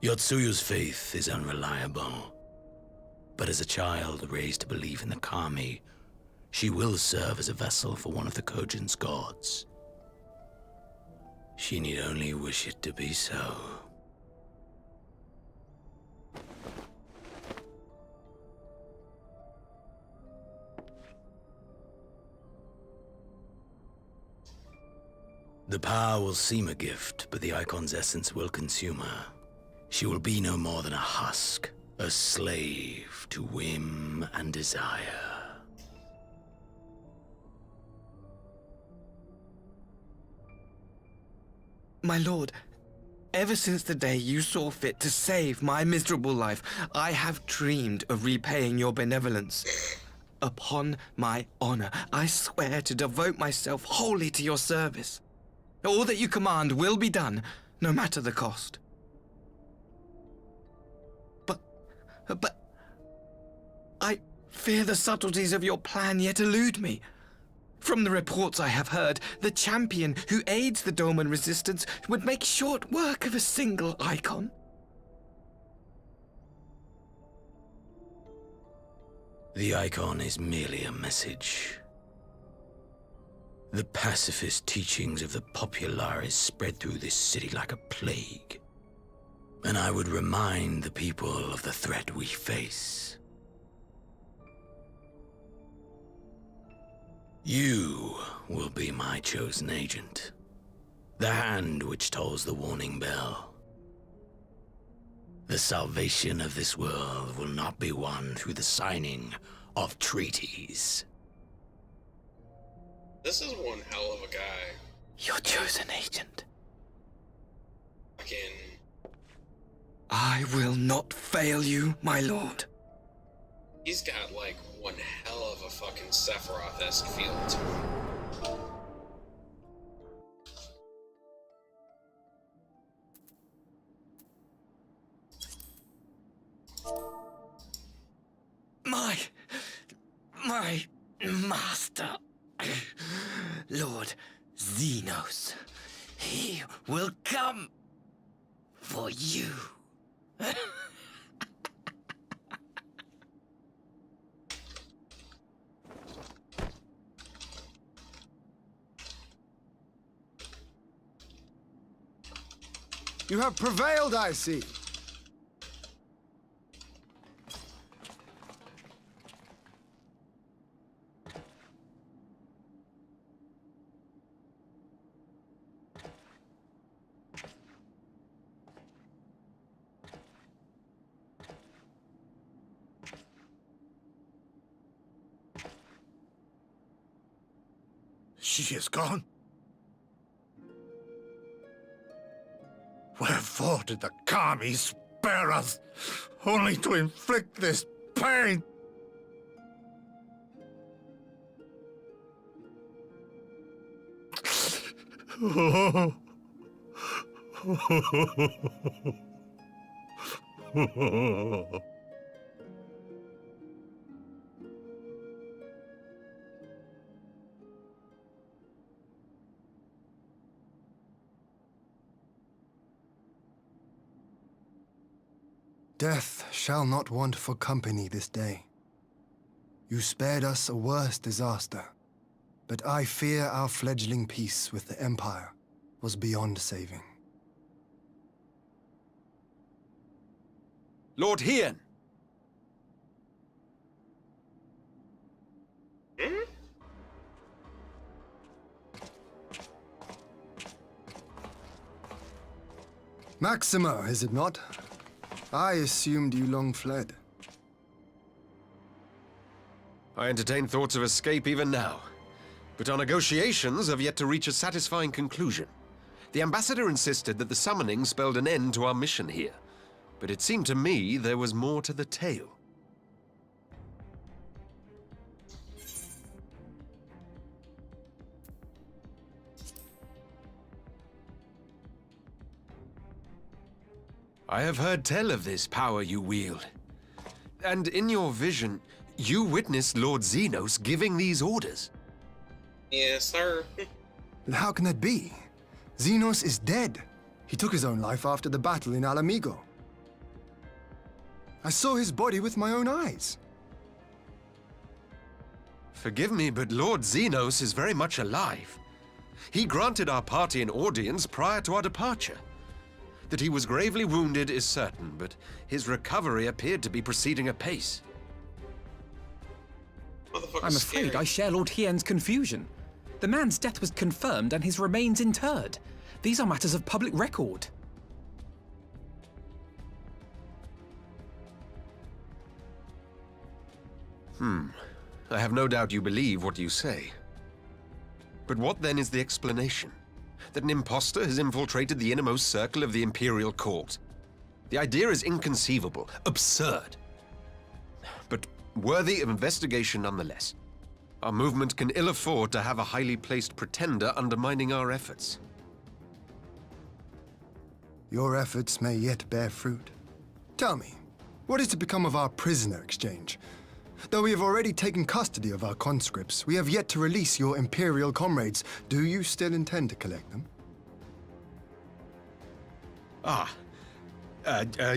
Yotsuyu's faith is unreliable, but as a child raised to believe in the Kami, she will serve as a vessel for one of the Kojin's gods. She need only wish it to be so. The power will seem a gift, but the Icon's essence will consume her. She will be no more than a husk, a slave to whim and desire. My lord, ever since the day you saw fit to save my miserable life, I have dreamed of repaying your benevolence. Upon my honor, I swear to devote myself wholly to your service. All that you command will be done, no matter the cost. But I fear the subtleties of your plan yet elude me. From the reports I have heard, the champion who aids the Doman resistance would make short work of a single Icon. The Icon is merely a message. The pacifist teachings of the Populares spread through this city like a plague. And I would remind the people of the threat we face. You will be my chosen agent. The hand which tolls the warning bell. The salvation of this world will not be won through the signing of treaties. This is one hell of a guy. Your chosen agent. Fucking... I will not fail you, my lord. He's got, like, one hell of a fucking Sephiroth-esque feel to him. My master, Lord Xenos, he will come for you. You have prevailed, I see. She is gone. Wherefore did the Kami spare us, only to inflict this pain? Death shall not want for company this day. You spared us a worse disaster, but I fear our fledgling peace with the Empire was beyond saving. Lord Hien! Maxima, is it not? I assumed you long fled. I entertain thoughts of escape even now, but our negotiations have yet to reach a satisfying conclusion. The ambassador insisted that the summoning spelled an end to our mission here, but it seemed to me there was more to the tale. I have heard tell of this power you wield. And in your vision, you witnessed Lord Xenos giving these orders. Yes, sir. How can that be? Xenos is dead. He took his own life after the battle in Alamigo. I saw his body with my own eyes. Forgive me, but Lord Xenos is very much alive. He granted our party an audience prior to our departure. That he was gravely wounded is certain, but his recovery appeared to be proceeding apace. I'm afraid I share Lord Hien's confusion. The man's death was confirmed and his remains interred. These are matters of public record. I have no doubt you believe what you say. But what then is the explanation? That an impostor has infiltrated the innermost circle of the Imperial Court? The idea is inconceivable, absurd. But worthy of investigation nonetheless. Our movement can ill afford to have a highly placed pretender undermining our efforts. Your efforts may yet bear fruit. Tell me, what is to become of our prisoner exchange? Though we have already taken custody of our conscripts, we have yet to release your Imperial comrades. Do you still intend to collect them?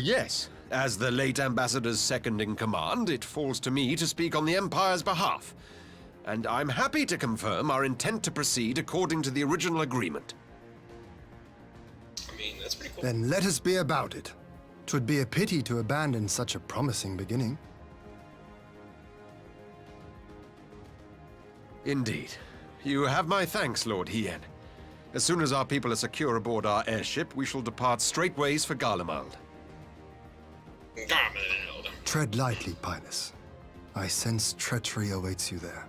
Yes. As the late Ambassador's second-in-command, it falls to me to speak on the Empire's behalf. And I'm happy to confirm our intent to proceed according to the original agreement. I mean, that's pretty cool. Then let us be about it. 'Twould be a pity to abandon such a promising beginning. Indeed. You have my thanks, Lord Hien. As soon as our people are secure aboard our airship, we shall depart straightways for Garlemald. Garlemald. Tread lightly, Pinus. I sense treachery awaits you there.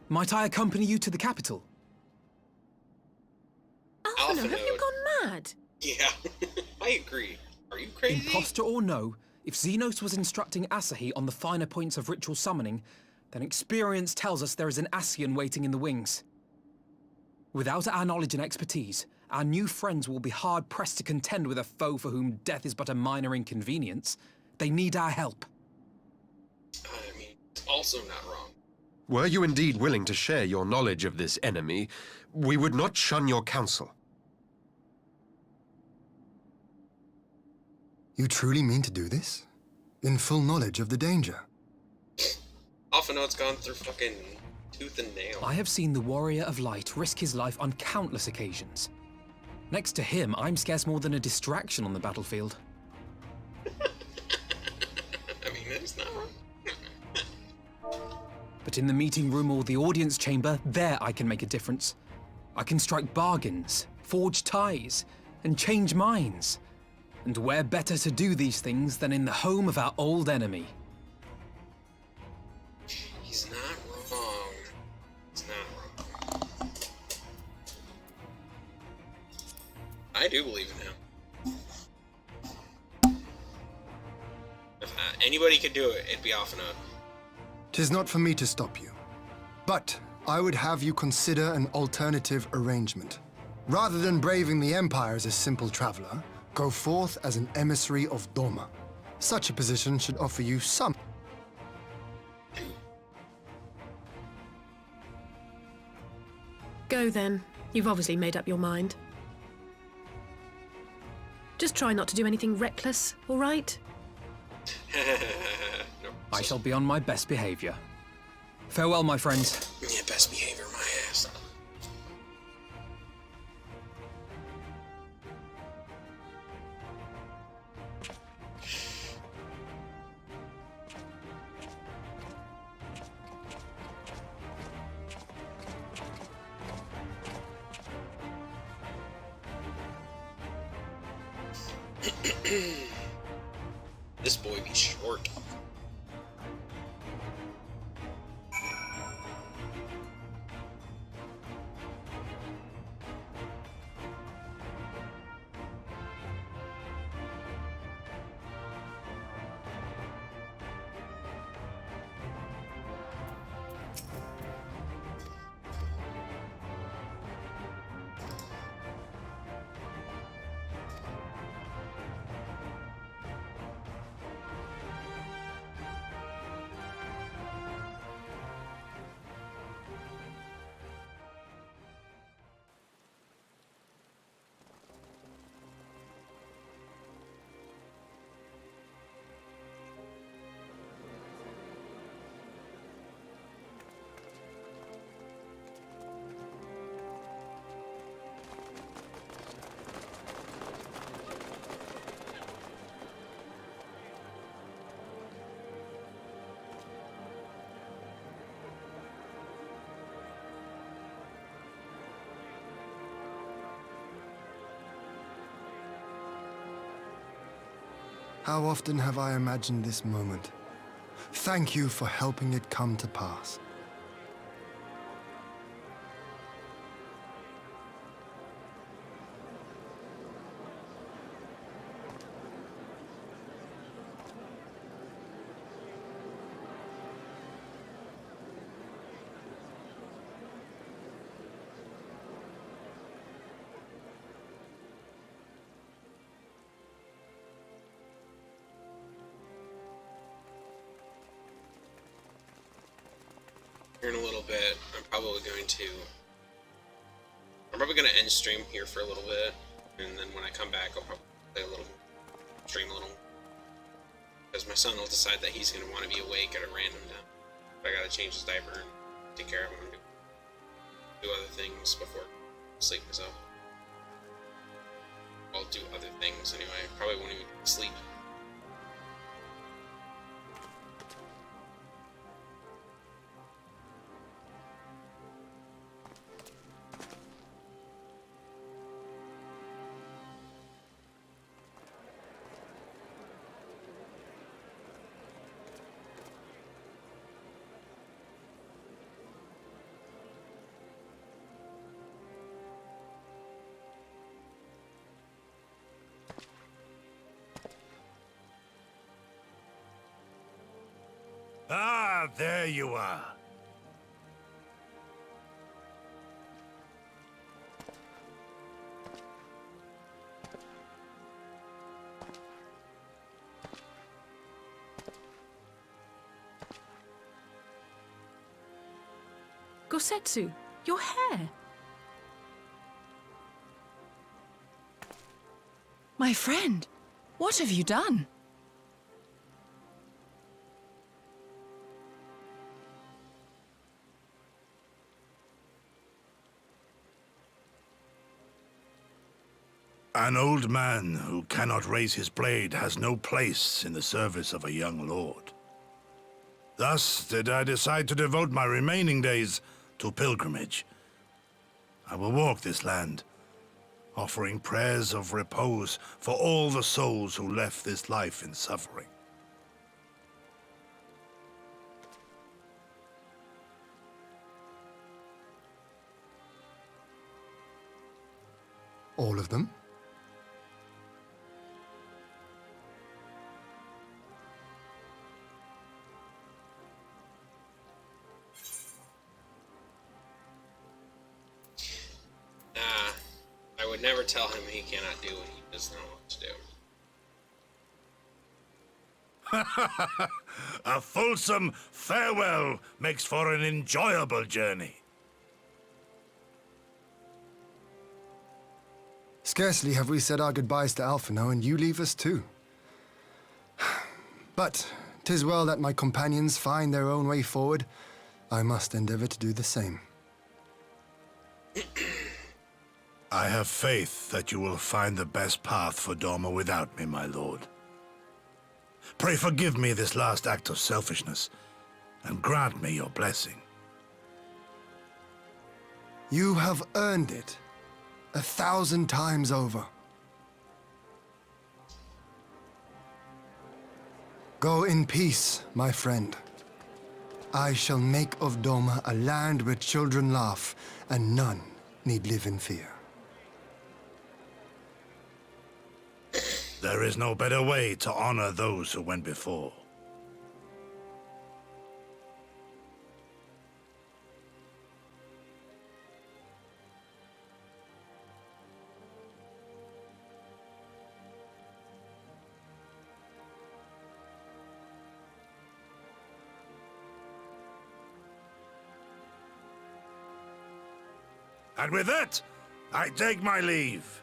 Might I accompany you to the capital? Alphinaud, have you gone mad? Yeah, I agree. Are you crazy? Imposter or no, if Xenos was instructing Asahi on the finer points of ritual summoning, then experience tells us there is an Ascian waiting in the wings. Without our knowledge and expertise, our new friends will be hard-pressed to contend with a foe for whom death is but a minor inconvenience. They need our help. I mean, it's also not wrong. Were you indeed willing to share your knowledge of this enemy, we would not shun your counsel. You truly mean to do this? In full knowledge of the danger? Alphinaud's gone through fucking tooth and nail. I have seen the Warrior of Light risk his life on countless occasions. Next to him, I'm scarce more than a distraction on the battlefield. I mean, that's not wrong. But in the meeting room or the audience chamber, there I can make a difference. I can strike bargains, forge ties, and change minds. And where better to do these things than in the home of our old enemy? He's not wrong. He's not wrong. I do believe in him. If anybody could do it, it'd be Alphinaud. 'Tis not for me to stop you. But I would have you consider an alternative arrangement. Rather than braving the Empire as a simple traveler, go forth as an emissary of Doma. Such a position should offer you some. Go then. You've obviously made up your mind. Just try not to do anything reckless, all right? Nope. I shall be on my best behavior. Farewell, my friends. Yeah, best behavior, my ass. This boy be short. How often have I imagined this moment? Thank you for helping it come to pass. Here in a little bit, I'm probably going to end stream here for a little bit, and then when I come back, I'll probably play a little, stream a little, because my son will decide that he's going to want to be awake at a random time. I got to change his diaper and take care of him and do other things before sleep myself. I'll do other things anyway. Probably won't even sleep. Ah, there you are. Gosetsu, your hair. My friend, what have you done? An old man who cannot raise his blade has no place in the service of a young lord. Thus did I decide to devote my remaining days to pilgrimage. I will walk this land, offering prayers of repose for all the souls who left this life in suffering. All of them? I would never tell him he cannot do what he does not want to do. A fulsome farewell makes for an enjoyable journey. Scarcely have we said our goodbyes to Alphino, and you leave us too. But 'tis well that my companions find their own way forward. I must endeavor to do the same. I have faith that you will find the best path for Doma without me, my lord. Pray forgive me this last act of selfishness, and grant me your blessing. You have earned it 1,000 times over. Go in peace, my friend. I shall make of Doma a land where children laugh and none need live in fear. There is no better way to honor those who went before. And with that, I take my leave.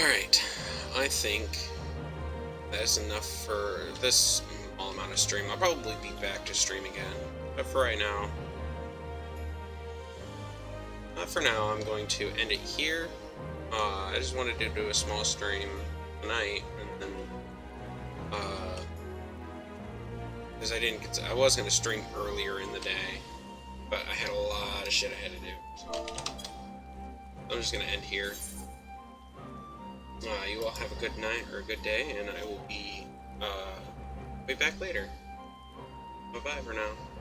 Alright, I think that's enough for this small amount of stream. I'll probably be back to stream again, but for right now, I'm going to end it here. I just wanted to do a small stream tonight, and then, because I was going to stream earlier in the day, but I had a lot of shit I had to do, so I'm just going to end here. You all have a good night, or a good day, and I will be back later. Bye-bye for now.